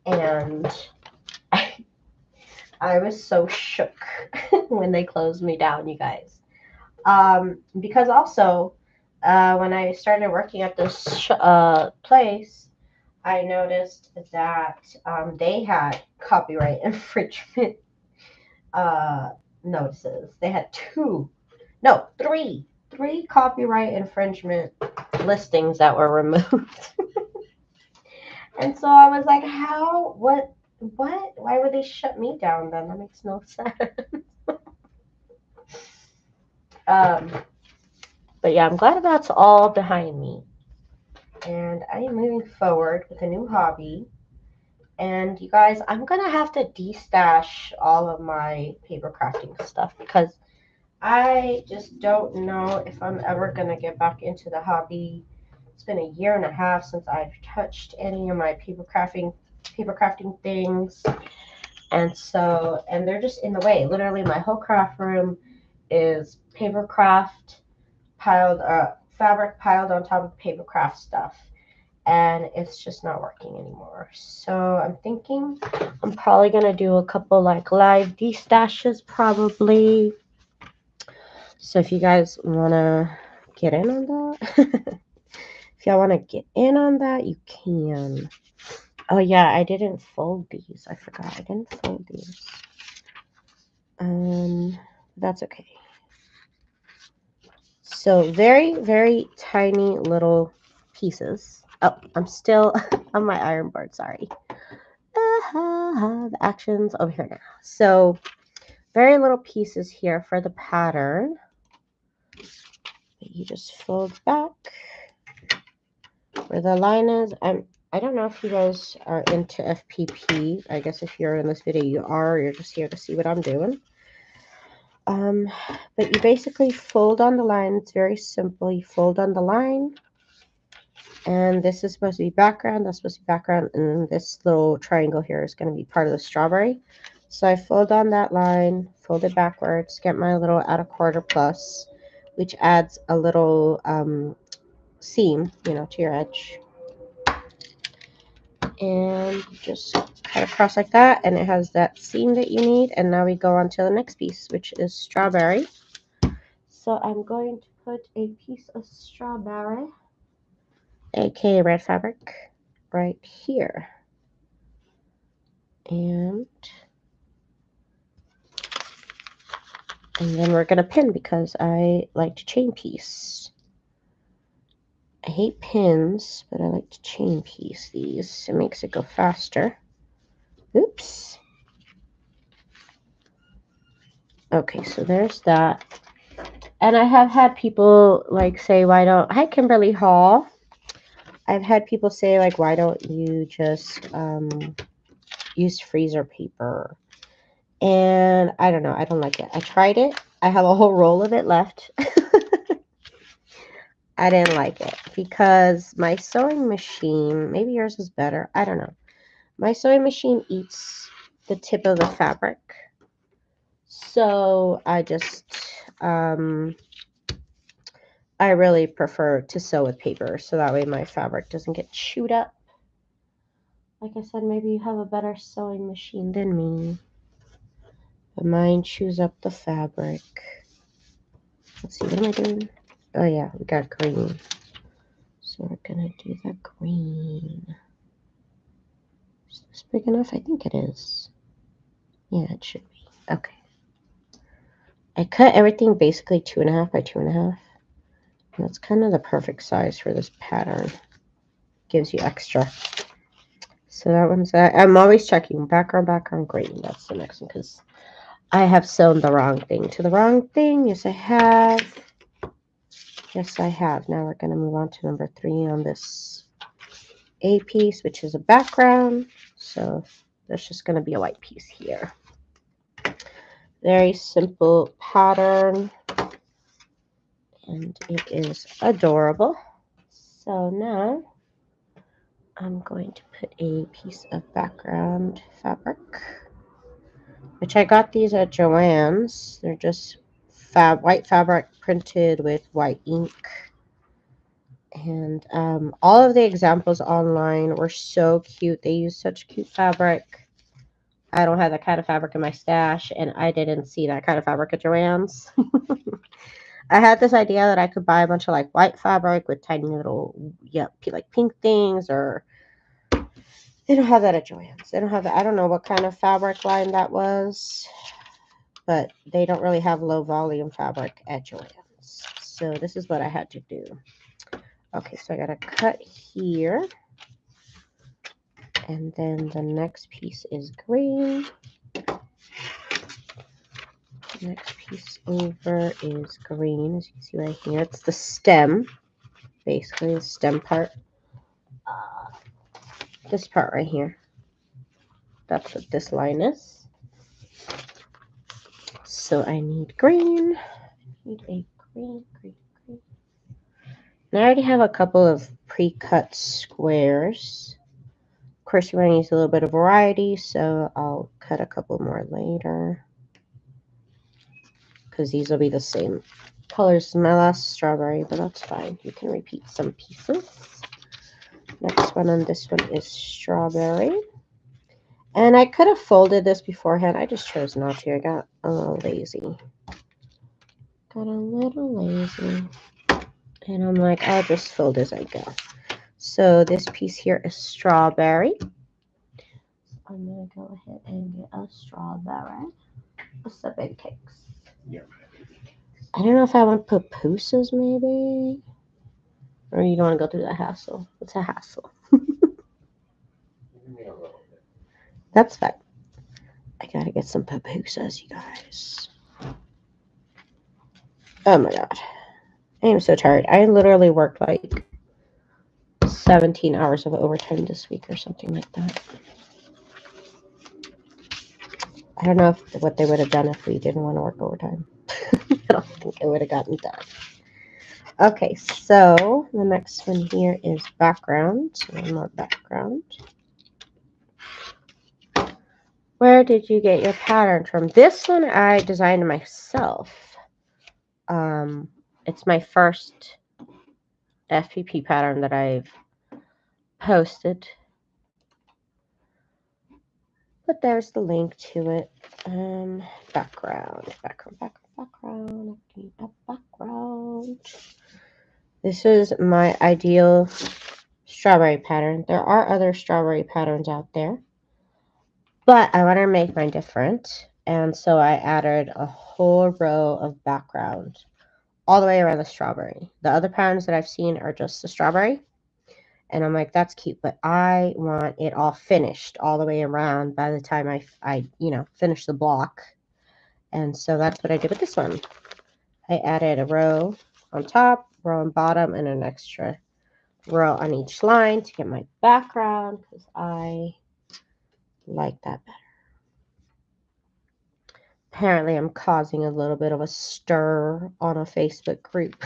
And I was so shook when they closed me down, you guys. Because also, when I started working at this place, I noticed that they had copyright infringement notices. They had three copyright infringement listings that were removed. And so I was like, how? What? Why would they shut me down then? That makes no sense. But yeah, I'm glad that's all behind me. And I am moving forward with a new hobby. And you guys, I'm going to have to destash all of my paper crafting stuff because I just don't know if I'm ever going to get back into the hobby. It's been a year and a half since I've touched any of my paper crafting things. And they're just in the way. Literally, my whole craft room is paper craft fabric piled on top of paper craft stuff. And it's just not working anymore. So I'm thinking I'm probably going to do a couple like live destashes probably. So if you guys want to get in on that, if y'all want to get in on that, you can. Oh yeah, I didn't fold these. I forgot I didn't fold these. That's okay. So very, very tiny little pieces. Oh, I'm still on my iron board, sorry. The actions over here now. So very little pieces here for the pattern. You just fold back where the line is. I don't know if you guys are into FPP. I guess if you're in this video, you are. You're just here to see what I'm doing. But you basically fold on the line. It's very simple. You fold on the line. And this is supposed to be background. That's supposed to be background. And this little triangle here is going to be part of the strawberry. So I fold on that line, fold it backwards, get my little add a quarter plus, which adds a little seam, to your edge. And just cut across like that, and it has that seam that you need. And now we go on to the next piece, which is strawberry. So I'm going to put a piece of strawberry, aka red fabric, right here. And then we're going to pin because I like to chain piece. I hate pins, but I like to chain piece these. It makes it go faster. Oops. Okay, so there's that. And I have had people like say, why don't, hi Kimberly Hall. I've had people say like, why don't you just use freezer paper? And I don't know, I don't like it. I tried it. I have a whole roll of it left. I didn't like it because my sewing machine, maybe yours is better. I don't know. My sewing machine eats the tip of the fabric. So I just, I really prefer to sew with paper so that way my fabric doesn't get chewed up. Like I said, maybe you have a better sewing machine than me. But mine chews up the fabric. Let's see, what am I doing? Oh yeah, we got green. So we're gonna do the green. Is this big enough? I think it is. Yeah, it should be. Okay. I cut everything basically 2.5 by 2.5. And that's kind of the perfect size for this pattern. Gives you extra. So that one's that. I'm always checking background, green. That's the next one because I have sewn the wrong thing to the wrong thing. Yes, I have. Yes, I have. Now we're going to move on to number 3 on this A piece, which is a background. So there's just going to be a white piece here. Very simple pattern. And it is adorable. So now I'm going to put a piece of background fabric, which I got these at Joann's. They're just white fabric printed with white ink. And all of the examples online were so cute. They use such cute fabric. I don't have that kind of fabric in my stash, and I didn't see that kind of fabric at Joann's. I had this idea that I could buy a bunch of like white fabric with tiny little, yeah, like pink things, or they don't have that at Joann's. They don't have that. I don't know what kind of fabric line that was, but they don't really have low volume fabric at Joann's. So this is what I had to do. Okay, so I got to cut here. And then the next piece is green. The next piece over is green, as you can see right here. It's the stem, basically the stem part. This part right here. That's what this line is. So I need green. I need a green. And I already have a couple of pre-cut squares. Of course, you want to use a little bit of variety, so I'll cut a couple more later. Because these will be the same colors as my last strawberry, but that's fine. You can repeat some pieces. Next one on this one is strawberry. And I could have folded this beforehand. I just chose not to. I got a little lazy. And I'm like, I'll just fold as I go. So this piece here is strawberry. I'm going to go ahead and get a strawberry. What's up, baby cakes? Yeah. I don't know if I want pupusas, maybe. Or you don't want to go through that hassle. It's a hassle. That's fine. I gotta get some pupusas, you guys. Oh my god. I am so tired. I literally worked like 17 hours of overtime this week or something like that. I don't know what they would have done if we didn't want to work overtime. I don't think it would have gotten done. Okay, so the next one here is background. One more background. Where did you get your pattern from? This one I designed myself. It's my first FPP pattern that I've posted. But there's the link to it. Background. This is my ideal strawberry pattern. There are other strawberry patterns out there, but I want to make mine different. And so I added a whole row of background all the way around the strawberry. The other patterns that I've seen are just the strawberry. And I'm like, that's cute, but I want it all finished all the way around by the time I finish the block. And so that's what I did with this one. I added a row on top, row on bottom, and an extra row on each line to get my background because I like that better. Apparently, I'm causing a little bit of a stir on a Facebook group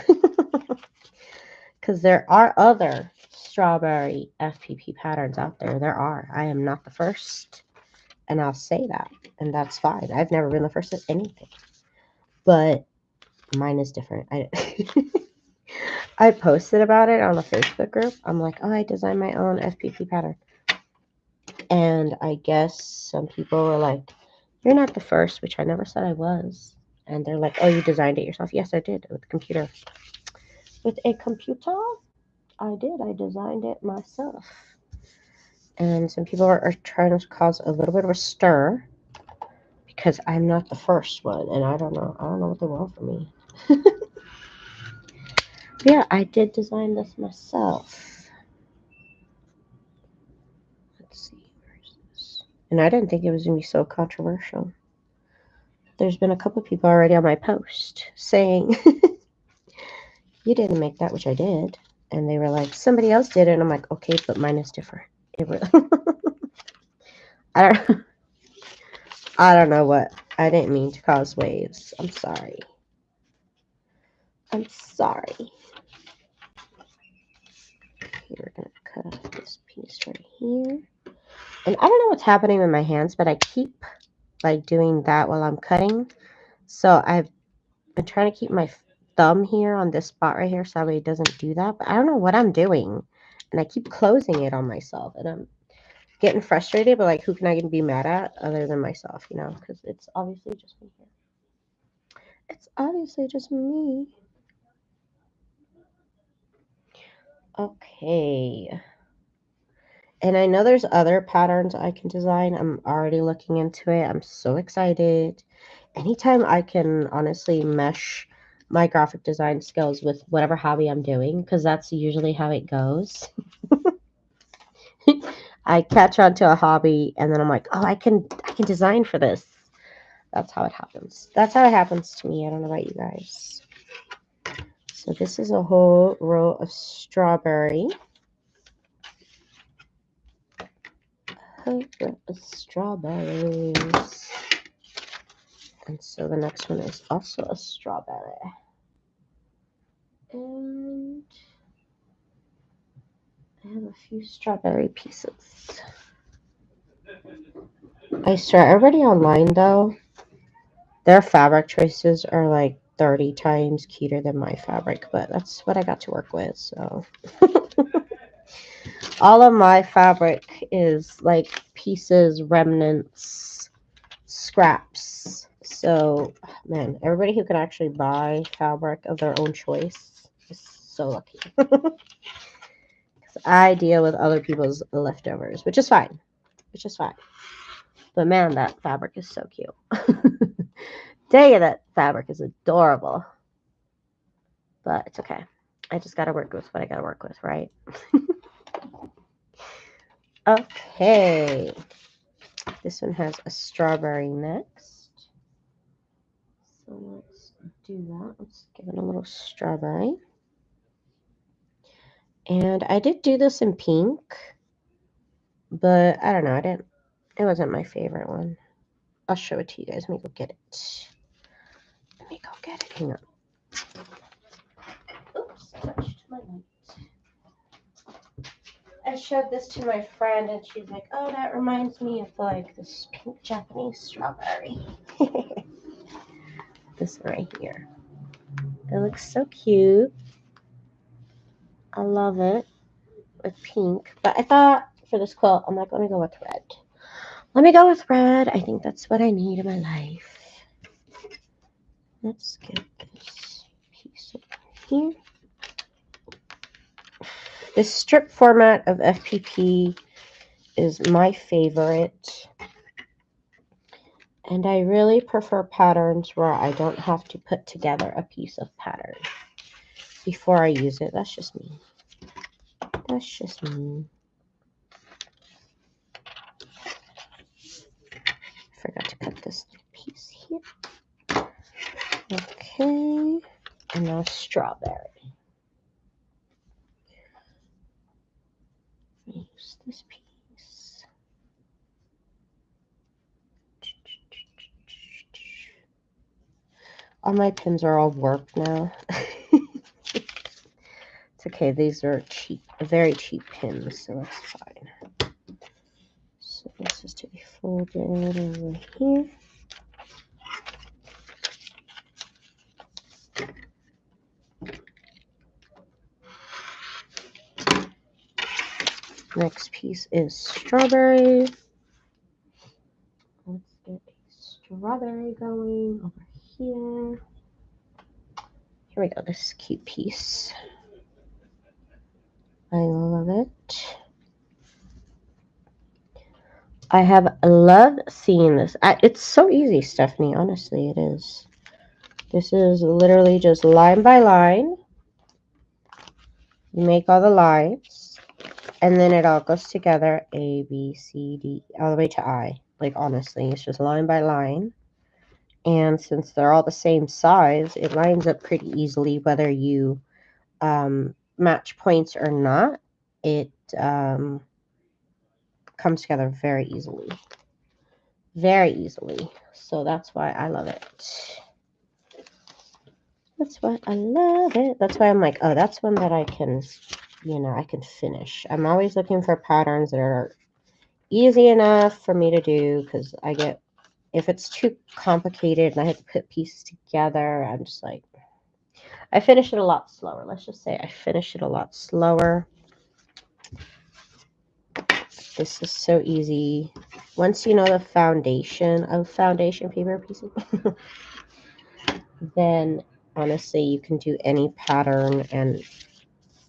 because there are other strawberry FPP patterns out there. There are. I am not the first, and I'll say that, and that's fine. I've never been the first at anything, but mine is different. I posted about it on a Facebook group. I'm like, oh, I designed my own FPP pattern. And I guess some people were like, you're not the first, which I never said I was. And they're like, oh, you designed it yourself? Yes, I did with a computer. With a computer? I did. I designed it myself. And some people are trying to cause a little bit of a stir because I'm not the first one. And I don't know. I don't know what they want from me. Yeah, I did design this myself. Let's see. Where's this? And I didn't think it was going to be so controversial. There's been a couple of people already on my post saying, you didn't make that, which I did. And they were like, somebody else did it. And I'm like, okay, but mine is different. It was I don't know what. I didn't mean to cause waves. I'm sorry. I'm sorry. Okay, we're going to cut off this piece right here. And I don't know what's happening with my hands, but I keep like doing that while I'm cutting. So I've been trying to keep my thumb here on this spot right here so that it doesn't do that. But I don't know what I'm doing. And I keep closing it on myself. And I'm getting frustrated, but like, who can I be mad at other than myself, you know? Because it's obviously just me here. It's obviously just me. Okay. And I know there's other patterns I can design. I'm already looking into it. I'm so excited. Anytime I can honestly mesh my graphic design skills with whatever hobby I'm doing, because that's usually how it goes. I catch on to a hobby and then I'm like, oh, I can design for this. That's how it happens. That's how it happens to me. I don't know about you guys. So this is a whole row of strawberry. A whole row of strawberries. And so the next one is also a strawberry. And I have a few strawberry pieces. I swear, everybody online though, their fabric choices are like 30 times cuter than my fabric, but that's what I got to work with, so. All of my fabric is like pieces, remnants, scraps. So, man, everybody who can actually buy fabric of their own choice is so lucky. I deal with other people's leftovers, which is fine. Which is fine. But man, that fabric is so cute. Dang it, that fabric is adorable. But it's okay. I just gotta work with what I gotta work with, right? Okay. This one has a strawberry next. So let's do that. Let's give it a little strawberry. And I did do this in pink, but I don't know. It wasn't my favorite one. I'll show it to you guys. Let me go get it. Let me go get it. Hang on. Oops, touched my light. I showed this to my friend and she's like, oh, that reminds me of like this pink Japanese strawberry. This one right here. It looks so cute. I love it with pink. But I thought for this quilt, I'm like, let me go with red. Let me go with red. I think that's what I need in my life. Let's get this piece over here. This strip format of FPP is my favorite. And I really prefer patterns where I don't have to put together a piece of pattern before I use it. That's just me. That's just me. Forgot to cut this piece here. Okay. And now strawberry. Use this piece. All my pins are all warped now. It's okay. These are cheap, very cheap pins, so that's fine. So this is to be folded over here. Next piece is strawberry. Let's get a strawberry going over here. Here we go. This is a cute piece. I love it. I have loved seeing this. It's so easy, Stephanie. Honestly, it is. This is literally just line by line. You make all the lines, and then it all goes together. A, B, C, D, all the way to I. Like, honestly, it's just line by line. And since they're all the same size, it lines up pretty easily, whether you match points or not. It comes together very easily. Very easily. So that's why I love it. That's why I love it. That's why I'm like, oh, that's one that I can, I can finish. I'm always looking for patterns that are easy enough for me to do, because if it's too complicated and I have to put pieces together, I'm just like, I finish it a lot slower. Let's just say I finish it a lot slower. This is so easy. Once you know the foundation of foundation paper pieces, then honestly you can do any pattern, and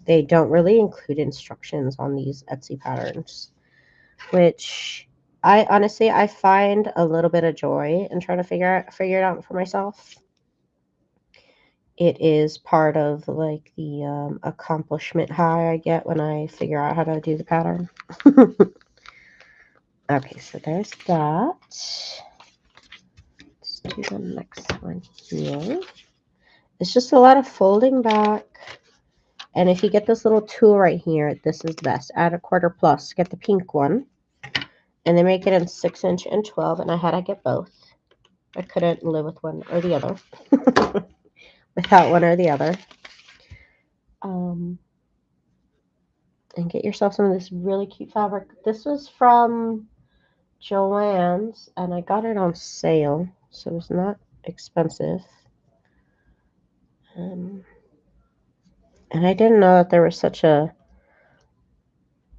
they don't really include instructions on these Etsy patterns, which I find a little bit of joy in trying to figure it out for myself. It is part of like the accomplishment high I get when I figure out how to do the pattern. Okay, so there's that. Let's do the next one here. It's just a lot of folding back. And if you get this little tool right here, this is the best. Add a quarter plus. Get the pink one. And they make it in 6-inch and 12. And I get both. I couldn't live with one or the other. Without one or the other. And get yourself some of this really cute fabric. This was from Joann's, and I got it on sale, so it's not expensive. And I didn't know that there was such a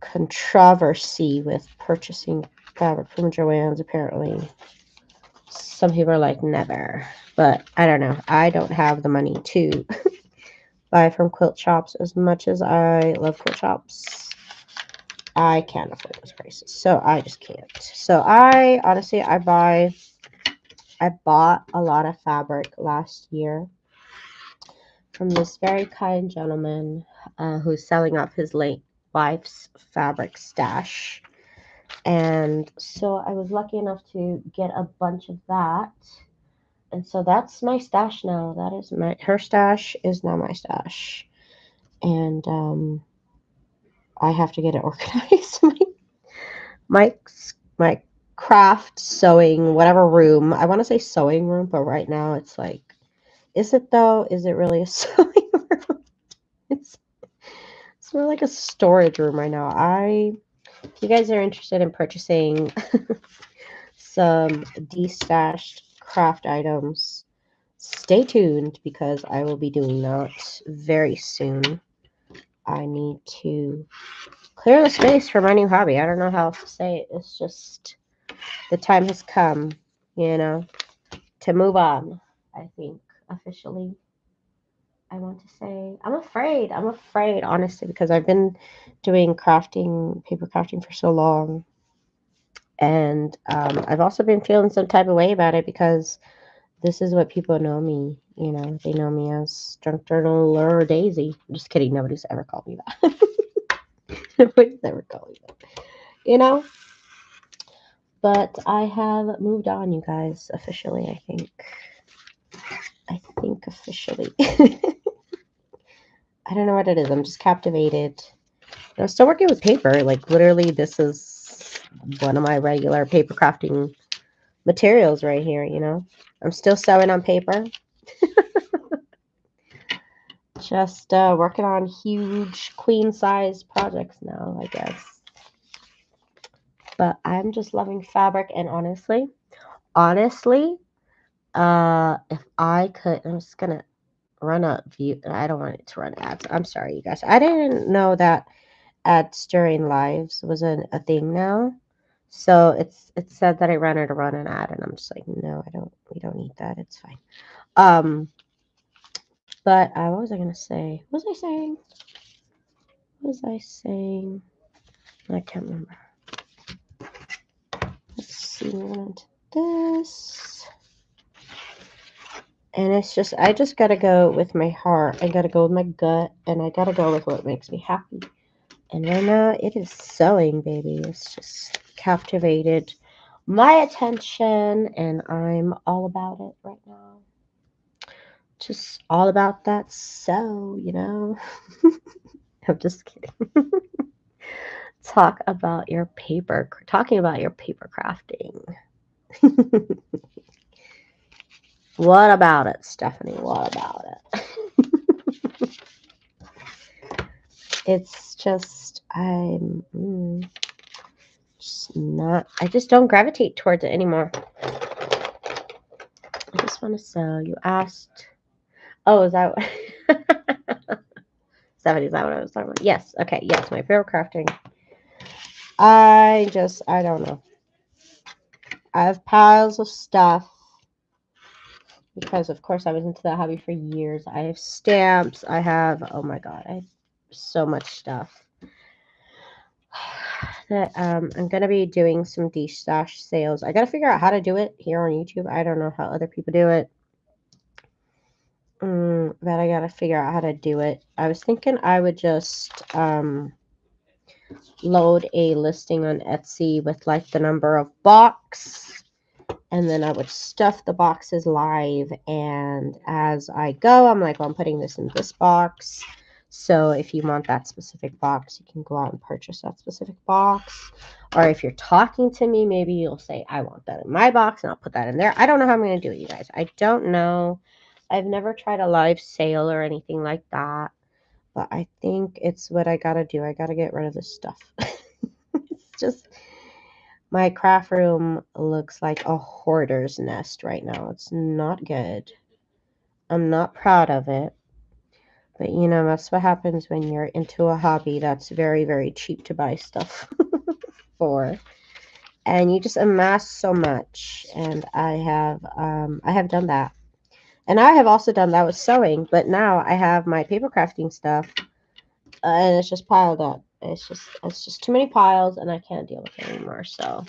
controversy with purchasing fabric from Joann's. Apparently, some people are like, never. But I don't know. I don't have the money to buy from quilt shops. As much as I love quilt shops, I can't afford those prices. So I just can't. So I bought a lot of fabric last year from this very kind gentleman who's selling off his late wife's fabric stash. And so I was lucky enough to get a bunch of that. And so that's my stash now. Her stash is now my stash. And I have to get it organized. my craft, sewing, whatever room. I want to say sewing room, but right now it's like, is it though? Is it really a sewing room? It's more like a storage room right now. If you guys are interested in purchasing some destashed craft items, stay tuned, because I will be doing that very soon. I need to clear the space for my new hobby. I don't know how else to say it. It's just the time has come, to move on, I think, officially. I want to say I'm afraid, honestly, because I've been doing paper crafting for so long. And I've also been feeling some type of way about it, because this is what people know me. They know me as Drunk Journaler Daisy. I'm just kidding. Nobody's ever called me that. Nobody's ever called me that. But I have moved on, you guys, officially, I think. I think officially. I don't know what it is. I'm just captivated. I'm still working with paper. Like literally, this is one of my regular paper crafting materials right here, you know. I'm still sewing on paper. Just working on huge queen size projects now, I guess. But I'm just loving fabric, and honestly, if I could, I'm just gonna run a view. I don't want it to run ads. I'm sorry, you guys. I didn't know that ads during lives was a thing now. So it said that I ran her to run an ad, and I'm just like, no, I don't. We don't need that. It's fine. But what was I gonna say? What was I saying? What was I saying? I can't remember. Let's see. We went into this, and it's just I just gotta go with my heart. I gotta go with my gut, and I gotta go with what makes me happy. And right now, it is sewing, baby. It's just captivated my attention, and I'm all about it right now. Just all about that sew, you know? I'm just kidding. Talking about your paper crafting. What about it, Stephanie? What about it? It's just, I just don't gravitate towards it anymore. I just want to sew. You asked. Oh, is that what? 70, is that what I was talking about? Yes. Okay. Yes. My favorite crafting. I don't know. I have piles of stuff because, of course, I was into that hobby for years. I have stamps. I have, oh my God, I have so much stuff. That I'm going to be doing some de-stash sales. I got to figure out how to do it here on YouTube. I don't know how other people do it. But I got to figure out how to do it. I was thinking I would just load a listing on Etsy with like the number of box, and then I would stuff the boxes live, and as I go I'm like, well, I'm putting this in this box, so if you want that specific box you can go out and purchase that specific box, or if you're talking to me maybe you'll say I want that in my box and I'll put that in there. I don't know how I'm going to do it, you guys. I don't know. I've never tried a live sale or anything like that. But I think it's what I gotta do. I gotta get rid of this stuff. It's just, my craft room looks like a hoarder's nest right now. It's not good. I'm not proud of it. But you know, that's what happens when you're into a hobby that's very, very cheap to buy stuff for. And you just amass so much. And I have done that. And I have also done that with sewing, but now I have my paper crafting stuff. And it's just piled up. It's just too many piles, and I can't deal with it anymore. So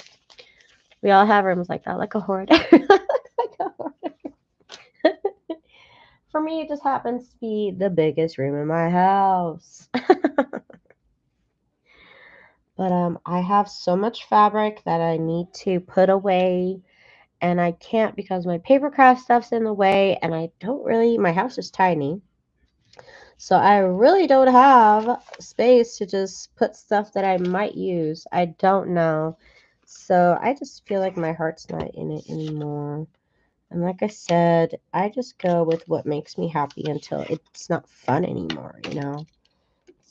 we all have rooms like that, like a hoarder. Like a hoarder. For me, it just happens to be the biggest room in my house. But I have so much fabric that I need to put away, and I can't because my paper craft stuff's in the way, and I don't really. My house is tiny. So I really don't have space to just put stuff that I might use. I don't know. So I just feel like my heart's not in it anymore. And like I said, I just go with what makes me happy until it's not fun anymore, you know?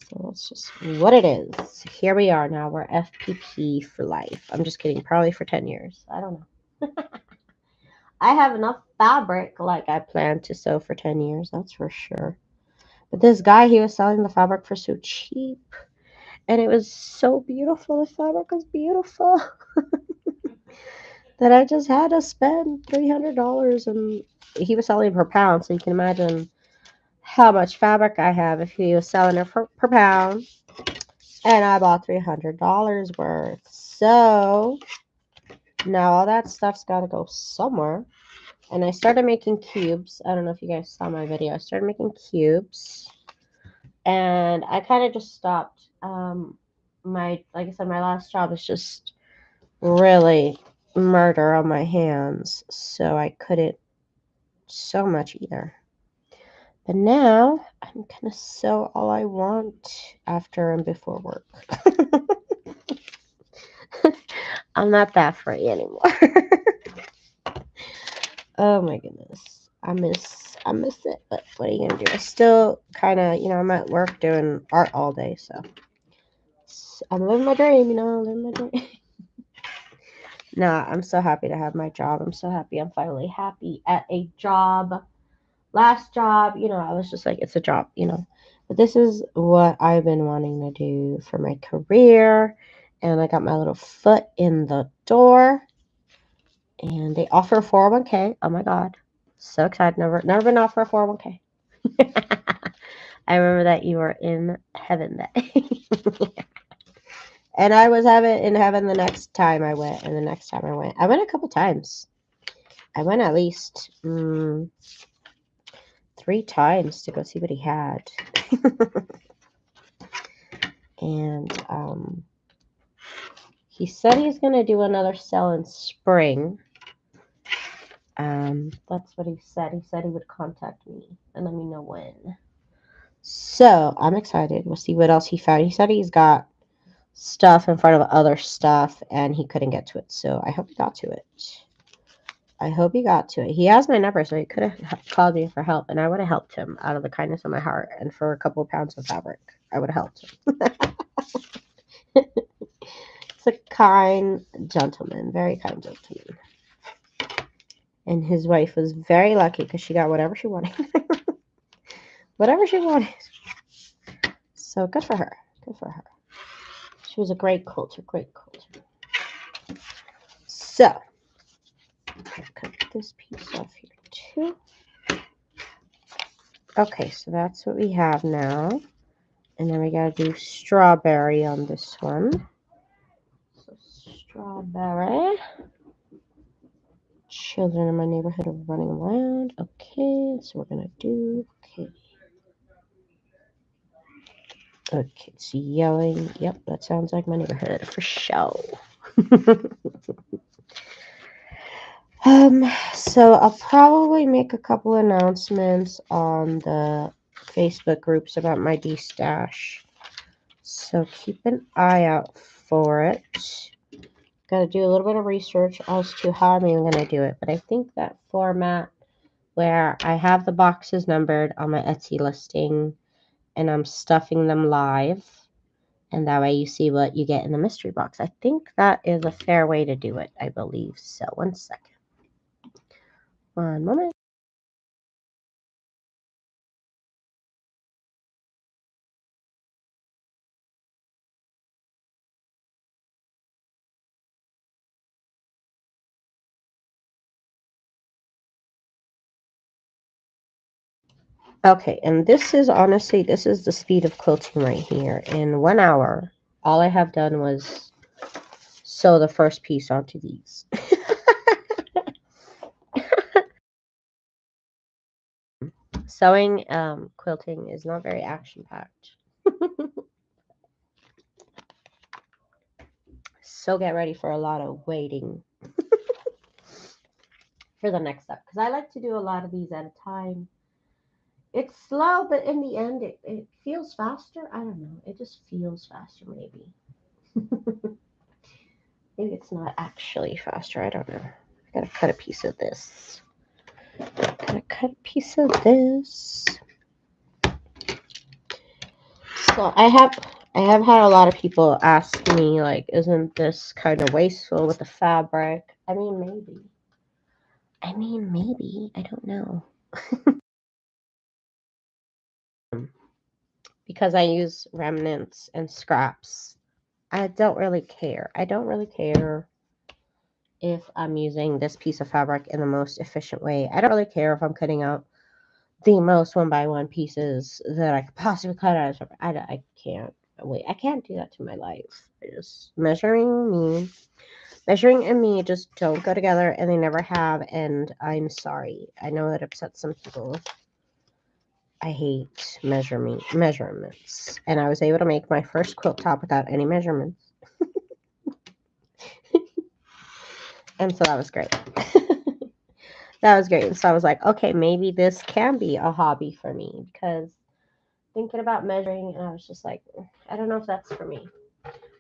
So it's just what it is. Here we are now. We're FPP for life. I'm just kidding. Probably for 10 years. I don't know. I have enough fabric like I plan to sew for 10 years. That's for sure. But this guy, he was selling the fabric for so cheap. And it was so beautiful. The fabric was beautiful. That I just had to spend $300. And he was selling per pound. So you can imagine how much fabric I have if he was selling it per pound. And I bought $300 worth. So now all that stuff's got to go somewhere. And I started making cubes. I don't know if you guys saw my video. I started making cubes. And I kind of just stopped. Like I said, my last job is just really murder on my hands, so I couldn't so much either. But now I'm gonna sew all I want after and before work. I'm not that free anymore. Oh my goodness. I miss it, but what are you gonna do? I still kinda, I'm at work doing art all day, so I'm living my dream, living my dream. No, I'm so happy to have my job. I'm so happy I'm finally happy at a job. Last job, I was just like, it's a job, But this is what I've been wanting to do for my career. And I got my little foot in the door. And they offer 401k. Oh my God. So excited. Never been offered a 401k. I remember that you were in heaven that day. And I was in heaven the next time I went. And the next time I went a couple times. I went at least 3 times to go see what he had. And he said he's going to do another sale in spring. That's what he said. He said he would contact me and let me know when. So I'm excited. We'll see what else he found. He said he's got stuff in front of other stuff and he couldn't get to it. So I hope he got to it. He has my number, so he could have called me for help, and I would have helped him out of the kindness of my heart. And for a couple of pounds of fabric, I would have helped him. It's a kind gentleman, very kind gentleman. And his wife was very lucky because she got whatever she wanted. Whatever she wanted. So good for her. Good for her. She was a great quilter. So, I'm going to cut this piece off here too. Okay, so that's what we have now. And then we got to do strawberry on this one. So strawberry. Children in my neighborhood are running around. Okay, so we're going to do, Okay, it's yelling. Yep, that sounds like my neighborhood for sure. So I'll probably make a couple announcements on the Facebook groups about my D-stash. So keep an eye out for it. Got to do a little bit of research as to how I'm going to do it. But I think that format where I have the boxes numbered on my Etsy listing and I'm stuffing them live. And that way you see what you get in the mystery box. I think that is a fair way to do it. I believe so. One second. One moment. Okay, and this is the speed of quilting right here. In 1 hour, all I have done was sew the first piece onto these. Sewing, quilting is not very action-packed. So get ready for a lot of waiting for the next step. Because I like to do a lot of these at a time. It's slow, but in the end, it feels faster. I don't know. It just feels faster, maybe. Maybe it's not actually faster. I don't know. I gotta cut a piece of this. So I have had a lot of people ask me, like, isn't this kind of wasteful with the fabric? I mean, maybe. I don't know. Because I use remnants and scraps. I don't really care. If I'm using this piece of fabric in the most efficient way. I don't really care if I'm cutting out the most 1x1 pieces that I could possibly cut out of fabric. I can't. Wait, I can't do that to my life. Measuring and me just don't go together, and they never have, and I'm sorry. I know that upsets some people. I hate measurements. And I was able to make my first quilt top without any measurements. And so that was great. That was great. And so I was like, okay, maybe this can be a hobby for me, because thinking about measuring, and I was just like, I don't know if that's for me.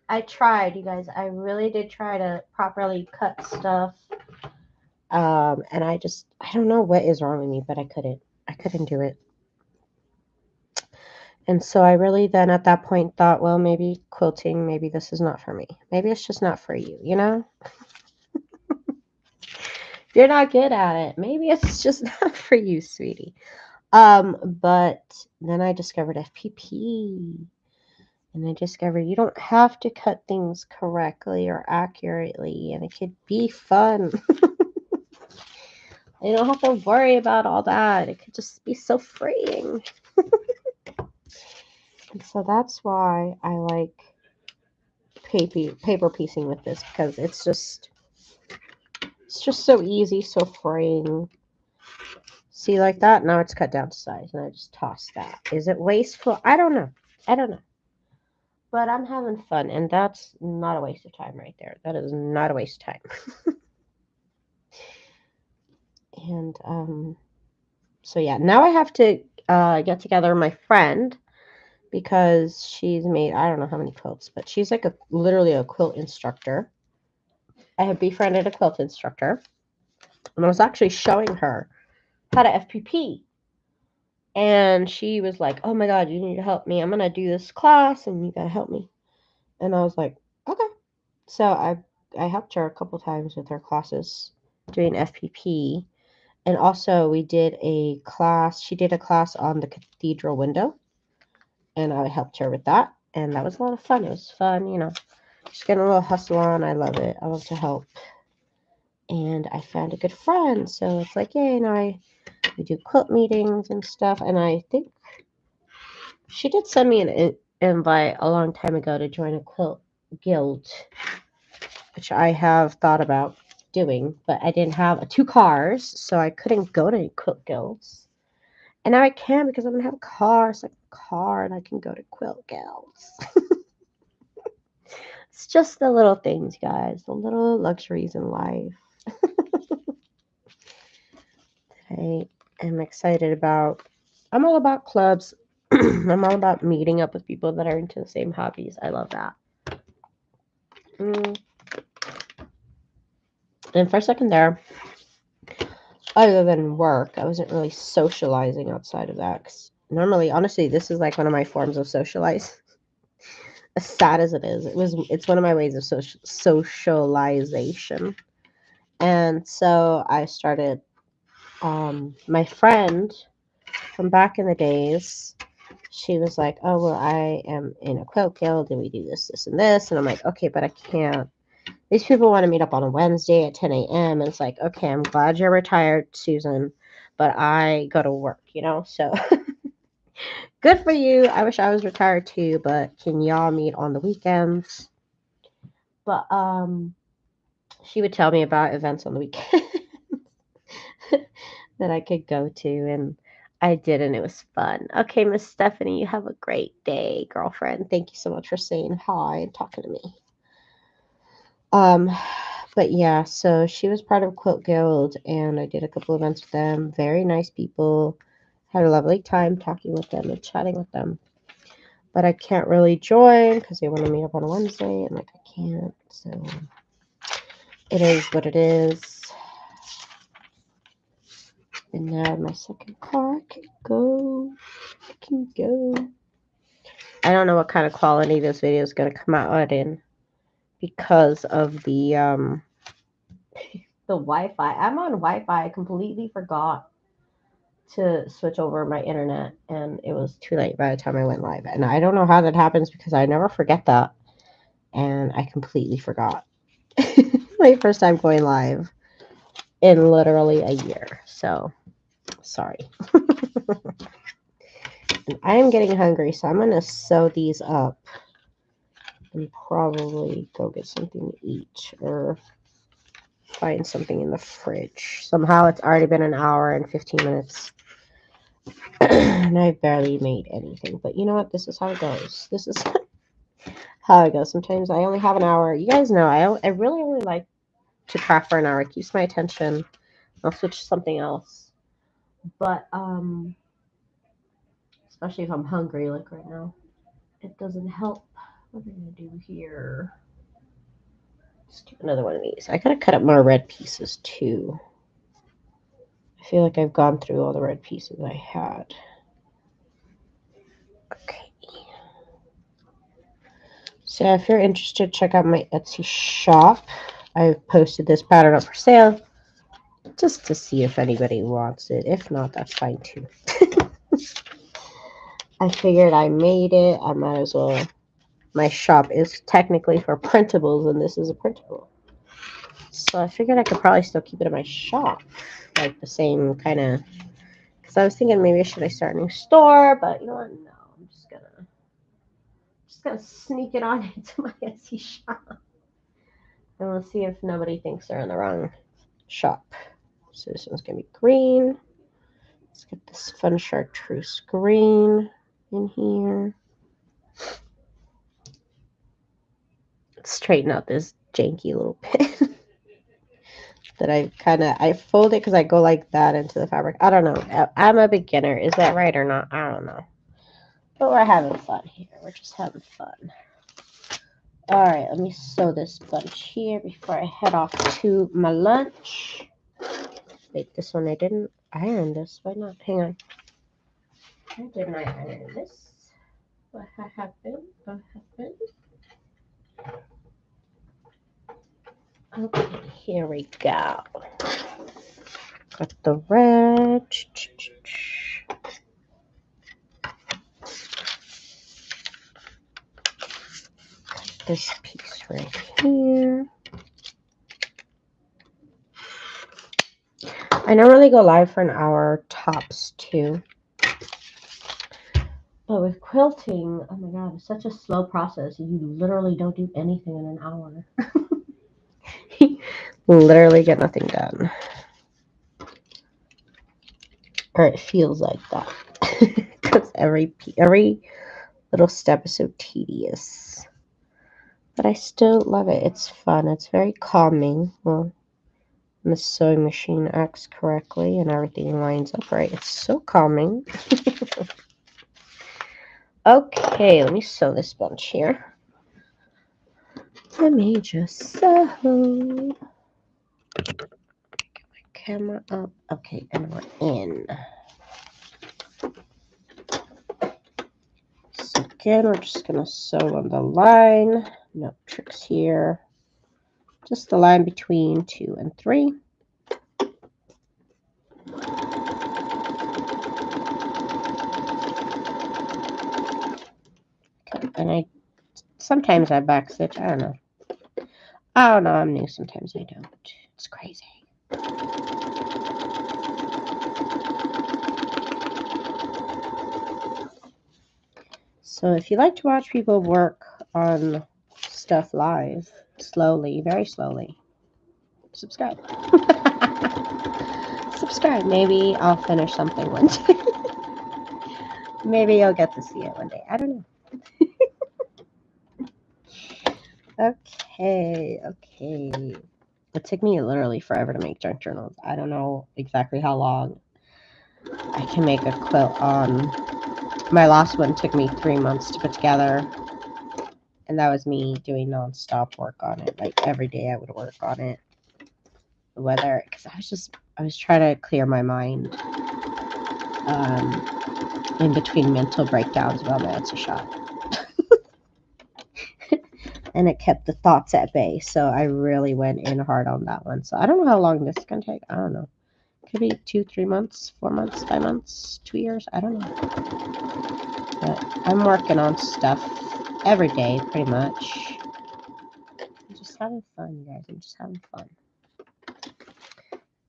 I tried, you guys. I really did try to properly cut stuff. And I don't know what is wrong with me, but I couldn't do it. And so I really then at that point thought, well, maybe quilting, maybe this is not for me. Maybe it's just not for you, you know? You're not good at it. Maybe it's just not for you, sweetie. But then I discovered FPP. And I discovered you don't have to cut things correctly or accurately, and it could be fun. You don't have to worry about all that. It could just be so freeing. And so that's why I like paper piecing with this, because it's just so easy, so freeing. See, like that? Now it's cut down to size, and I just toss that. Is it wasteful? I don't know. But I'm having fun, and that's not a waste of time right there. That is not a waste of time. And so yeah, now I have to get together my friend, because she's made, I don't know how many quilts, but she's like literally a quilt instructor. I have befriended a quilt instructor, and I was actually showing her how to FPP. And she was like, oh my God, you need to help me. I'm going to do this class, and you got to help me. And I was like, okay. So I helped her a couple times with her classes doing FPP. And also we did a class. She did a class on the cathedral window, and I helped her with that. And that was a lot of fun. It was fun, you know, just getting a little hustle on. I love it. I love to help. And I found a good friend. So it's like, yay, now we do quilt meetings and stuff. And I think she did send me an invite a long time ago to join a quilt guild, which I have thought about doing, but I didn't have 2 cars, so I couldn't go to any quilt guilds. And now I can, because I'm going to have a car. So I have a car, and I can go to quilt guilds. It's just the little things, guys, the little luxuries in life. I am excited about. I'm all about clubs. I'm all about meeting up with people that are into the same hobbies. I love that. And for a second there, other than work, I wasn't really socializing outside of that. 'Cause normally, honestly, this is like one of my forms of socialize. As sad as it is, it's one of my ways of socialization. And so I started. My friend from back in the days, she was like, oh, well, I am in a quilt guild, and we do this, this, and this. And I'm like, okay, but I can't. These people want to meet up on a Wednesday at 10 a.m. And it's like, okay, I'm glad you're retired, Susan, but I go to work, you know? So good for you. I wish I was retired too, but can y'all meet on the weekends? But she would tell me about events on the weekend that I could go to, and I did, and it was fun. Okay, Miss Stephanie, you have a great day, girlfriend. Thank you so much for saying hi and talking to me. But yeah, so she was part of Quilt Guild, and I did a couple events with them. Very nice people. Had a lovely time talking with them and chatting with them. But I can't really join because they want to meet up on a Wednesday, and like I can't. So it is what it is. And now my second car can go. I don't know what kind of quality this video is going to come out in, because of the Wi-Fi. I'm on Wi-Fi. I completely forgot to switch over my internet, and it was too late by the time I went live. And I don't know how that happens, because I never forget that, and I completely forgot. My first time going live in literally a year. So sorry. And I am getting hungry, so I'm gonna sew these up and probably go get something to eat or find something in the fridge. Somehow it's already been an hour and 15 minutes. And I barely made anything. But you know what? This is how it goes. This is how it goes. Sometimes I only have an hour. You guys know I really only like to craft for an hour. It keeps my attention I'll switch to something else. But especially if I'm hungry, like right now, it doesn't help. What am I gonna do here? Let's do another one of these. I gotta cut up more red pieces too. I feel like I've gone through all the red pieces I had. Okay. So if you're interested, check out my Etsy shop. I've posted this pattern up for sale just to see if anybody wants it. If not, that's fine too. I figured I made it. I might as well. My shop is technically for printables, and this is a printable. So I figured I could probably still keep it in my shop. Like the same kind of. Because I was thinking maybe should I start a new store, but you know what? No, I'm just gonna sneak it on into my Etsy shop. And we'll see if nobody thinks they're in the wrong shop. So this one's gonna be green. Let's get this fun chartreuse green in here. Let's straighten out this janky little pin that I fold it because I go like that into the fabric. I don't know. I'm a beginner. Is that right or not? I don't know. But we're having fun here. We're just having fun. All right, let me sew this bunch here before I head off to my lunch. Wait, this one I didn't iron this. Why not? Hang on. Why didn't I iron this? What happened? What happened? Okay, here we go. Got the red. This piece right here. I normally go live for an hour, tops 2. But with quilting, oh my god, it's such a slow process. You literally don't do anything in an hour. Literally get nothing done. Or it feels like that. Because every little step is so tedious. But I still love it. It's fun. It's very calming. Well, the sewing machine acts correctly and everything lines up right. It's so calming. Okay, let me sew this bunch here. Let me just sew. Get my camera up. Okay, and we're in. So again, we're just going to sew on the line. No tricks here. Just the line between 2 and 3. Okay, and sometimes I backstitch. I don't know. I'm new. Sometimes I don't. It's crazy. So if you like to watch people work on stuff live, slowly, very slowly, subscribe. Subscribe. Maybe I'll finish something one day. Maybe you'll get to see it one day. I don't know. Okay. It took me literally forever to make junk journals. I don't know exactly how long I can make a quilt on. My last one took me 3 months to put together. And that was me doing nonstop work on it. Like every day I would work on it. Whether, because I was trying to clear my mind in between mental breakdowns about my Etsy shop. And it kept the thoughts at bay. So I really went in hard on that one. So I don't know how long this is going to take. I don't know. Could be 2, 3 months, 4 months, 5 months, 2 years. I don't know. But I'm working on stuff every day, pretty much. I'm just having fun, guys. I'm just having fun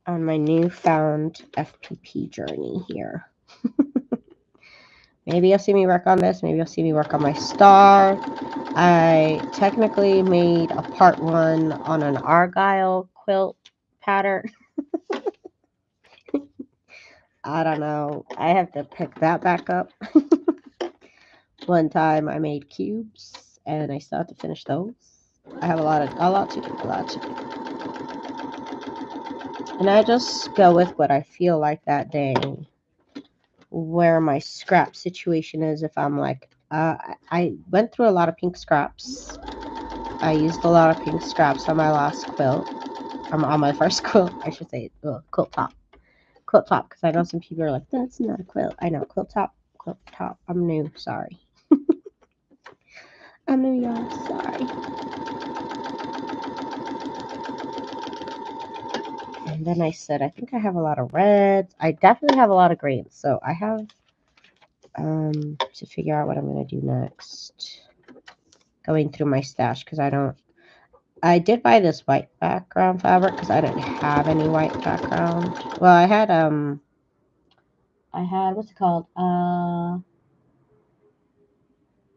on my newfound FPP journey here. Maybe you'll see me work on this. Maybe you'll see me work on my star. I technically made a part 1 on an Argyle quilt pattern. I don't know. I have to pick that back up. One time I made cubes and I still have to finish those. I have a lot to do. And I just go with what I feel like that day, where my scrap situation is. If I'm like, I went through a lot of pink scraps. I used a lot of pink scraps on my last quilt. On my first quilt, I should say, quilt top. Quilt top, because I know some people are like, that's not a quilt. I know, quilt top, quilt top. I'm new, sorry. I'm new, y'all, sorry. And then I said, I think I have a lot of reds. I definitely have a lot of greens. So I have to figure out what I'm going to do next. Going through my stash, because I did buy this white background fabric because I didn't have any white background. Well, I had, what's it called?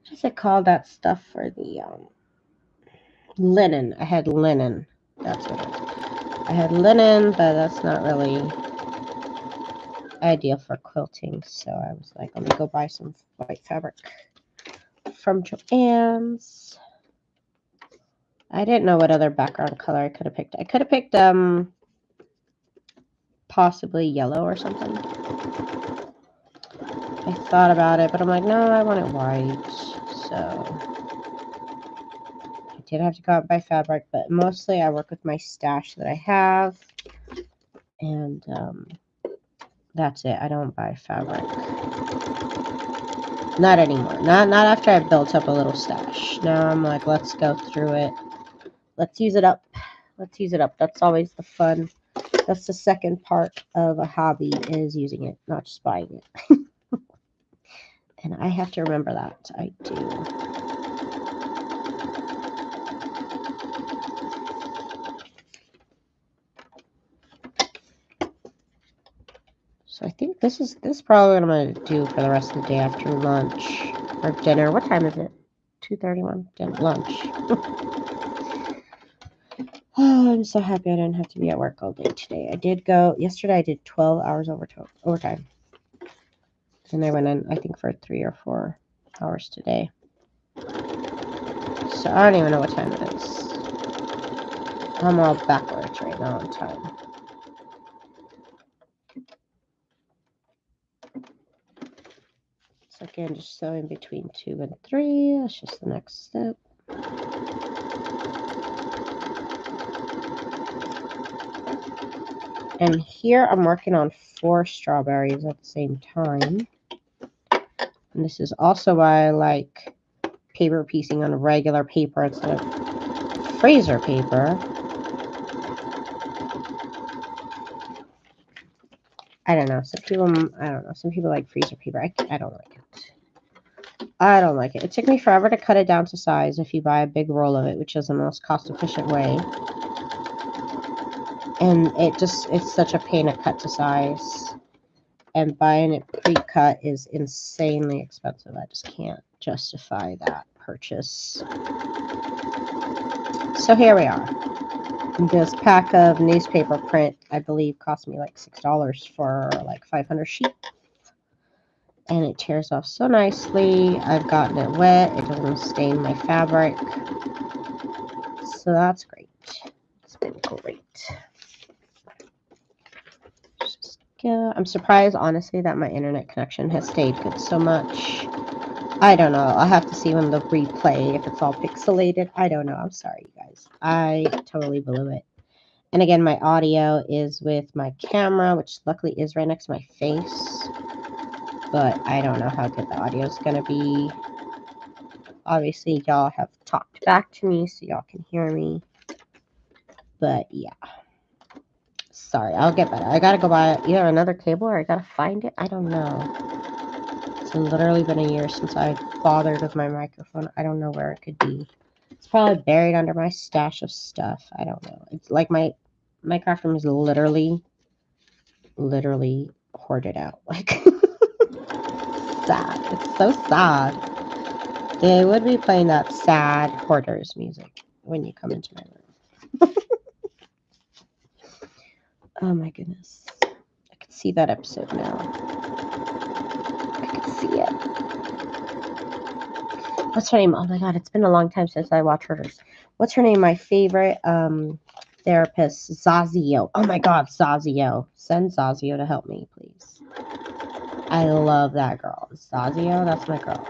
What's it called? That stuff for the, linen. I had linen. That's what it is. I had linen, but that's not really ideal for quilting. So I was like, let me go buy some white fabric from Joann's. I didn't know what other background color I could have picked. I could have picked possibly yellow or something. I thought about it, but I'm like, no, I want it white. So I did have to go out and buy fabric, but mostly I work with my stash that I have. And that's it. I don't buy fabric. Not anymore. Not after I've built up a little stash. Now I'm like, let's go through it. Let's use it up. Let's use it up. That's always the fun. That's the second part of a hobby, is using it, not just buying it. And I have to remember that. I do. So I think this is probably what I'm going to do for the rest of the day after lunch or dinner. What time is it? 2:31. Lunch. Oh, I'm so happy I didn't have to be at work all day today. I did go yesterday. I did 12 hours overtime, and I went in, I think, for 3 or 4 hours today. So I don't even know what time it is. I'm all backwards right now on time. So again, just sewing between 2 and 3. That's just the next step. And here I'm working on 4 strawberries at the same time. And this is also why I like paper piecing on regular paper instead of freezer paper. I don't know. Some people like freezer paper. I don't like it. I don't like it. It took me forever to cut it down to size if you buy a big roll of it, which is the most cost-efficient way. And it's such a pain to cut to size. And buying it pre-cut is insanely expensive. I just can't justify that purchase. So here we are. This pack of newspaper print, I believe, cost me like $6 for like 500 sheets. And it tears off so nicely. I've gotten it wet. It doesn't stain my fabric. So that's great. It's been great. I'm surprised, honestly, that my internet connection has stayed good so much. I don't know. I'll have to see when the replay, if it's all pixelated. I don't know. I'm sorry, you guys. I totally blew it. And again, my audio is with my camera, which luckily is right next to my face. But I don't know how good the audio is going to be. Obviously, y'all have talked back to me, so y'all can hear me. But yeah. Sorry, I'll get better. I gotta go buy either another cable or I gotta find it. I don't know. It's literally been a year since I bothered with my microphone. I don't know where it could be. It's probably buried under my stash of stuff. I don't know. It's like my craft room is literally hoarded out. Like, sad. It's so sad. They would be playing that sad hoarders music when you come into my room. Oh my goodness. I can see that episode now. I can see it. What's her name? Oh my god, it's been a long time since I watched Hoarders. What's her name? My favorite therapist, Zazio. Oh my God, Zazio. Send Zazio to help me, please. I love that girl. Zazio, that's my girl.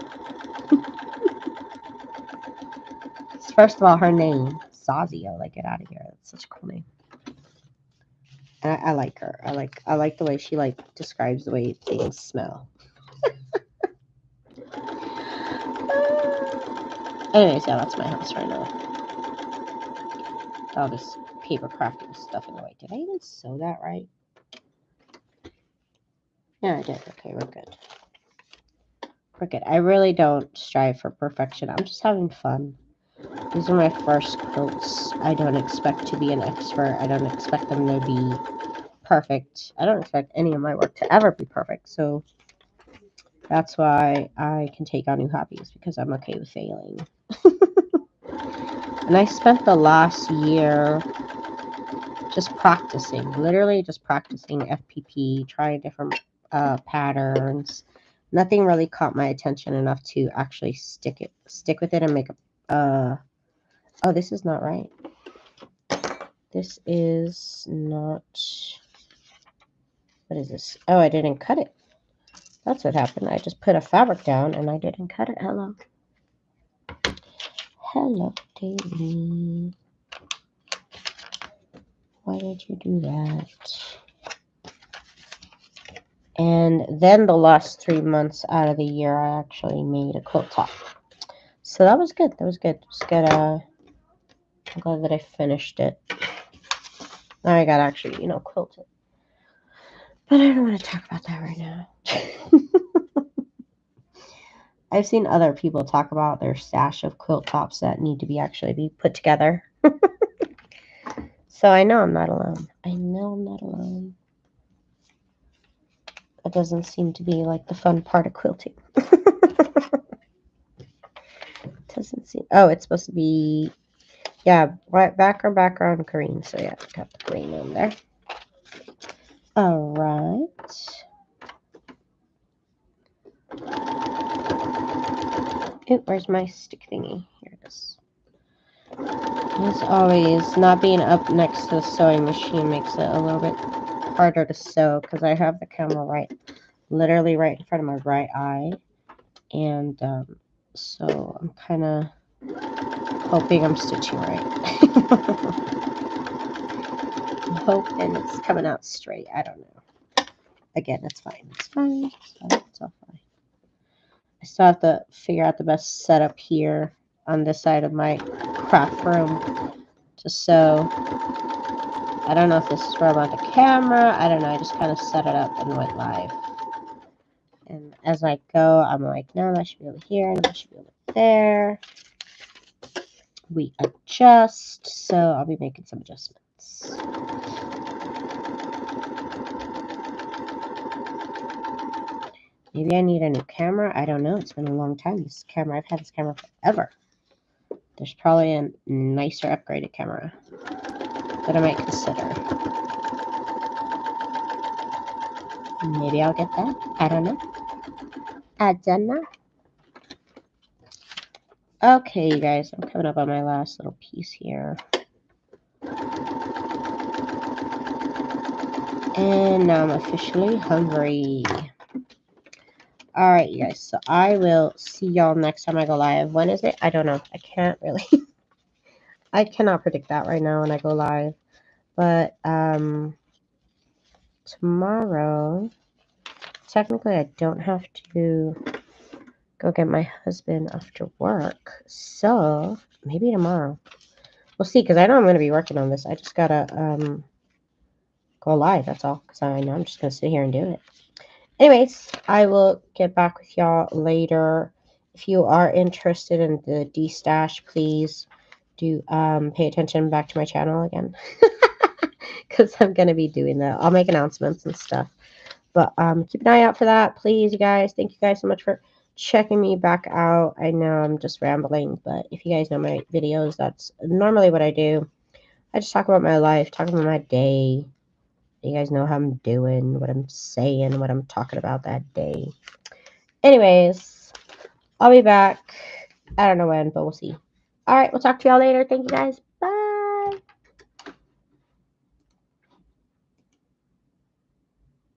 First of all, her name, Zazio. Like, get out of here. That's such a cool name. And I like her. I like the way she like describes the way things smell. Anyways, yeah, that's my house right now. All this paper crafting stuff in the way. Did I even sew that right? Yeah, I did. Okay, we're good. We're good. I really don't strive for perfection. I'm just having fun. These are my first quilts. I don't expect to be an expert. I don't expect them to be perfect. I don't expect any of my work to ever be perfect. So that's why I can take on new hobbies, because I'm okay with failing. And I spent the last year just practicing, literally just practicing FPP, trying different patterns. Nothing really caught my attention enough to actually stick with it and make a. Oh, this is not right. This is not. What is this? Oh, I didn't cut it. That's what happened. I just put a fabric down and I didn't cut it. Hello. Hello, Daisy. Why did you do that? And then the last 3 months out of the year, I actually made a quilt top. So that was good. That was good. Just gotta. I'm glad that I finished it. Now I gotta actually, quilt it. But I don't want to talk about that right now. I've seen other people talk about their stash of quilt tops that need to be put together. So I know I'm not alone. I know I'm not alone. That doesn't seem to be like the fun part of quilting. Doesn't seem. Oh, it's supposed to be. Yeah, white background green. So yeah, got the green in there. All right. Oh, where's my stick thingy? Here it is. As always, not being up next to the sewing machine makes it a little bit harder to sew, because I have the camera literally right in front of my right eye. And so I'm kind of hoping I'm stitching right. I'm hoping it's coming out straight. I don't know. Again, it's fine. It's fine. It's all fine. I still have to figure out the best setup here on this side of my craft room to sew. I don't know if this is where I want the camera. I don't know. I just kind of set it up and went live. And as I go, I'm like, no, that should be over here, and that should be over there. We adjust, so I'll be making some adjustments. Maybe I need a new camera. I don't know. It's been a long time. I've had this camera forever. There's probably a nicer upgraded camera that I might consider. Maybe I'll get that. I don't know. I don't know. Okay, you guys, I'm coming up on my last little piece here. And now I'm officially hungry. All right, you guys, so I will see y'all next time I go live. When is it? I don't know. I can't really. I cannot predict that right now when I go live. But tomorrow, technically, I don't have to go get my husband after work. So maybe tomorrow. We'll see, because I know I'm going to be working on this. I just got to go live, that's all, because I know I'm just going to sit here and do it. Anyways, I will get back with y'all later. If you are interested in the D-stash, please do pay attention back to my channel again, because I'm going to be doing that. I'll make announcements and stuff. But keep an eye out for that, please, you guys. Thank you guys so much for checking me back out. I know I'm just rambling, but if you guys know my videos, that's normally what I do. I just talk about my life, talk about my day. You guys know how I'm doing, what I'm saying, what I'm talking about that day. Anyways, I'll be back. I don't know when, but we'll see. All right, we'll talk to y'all later. Thank you, guys.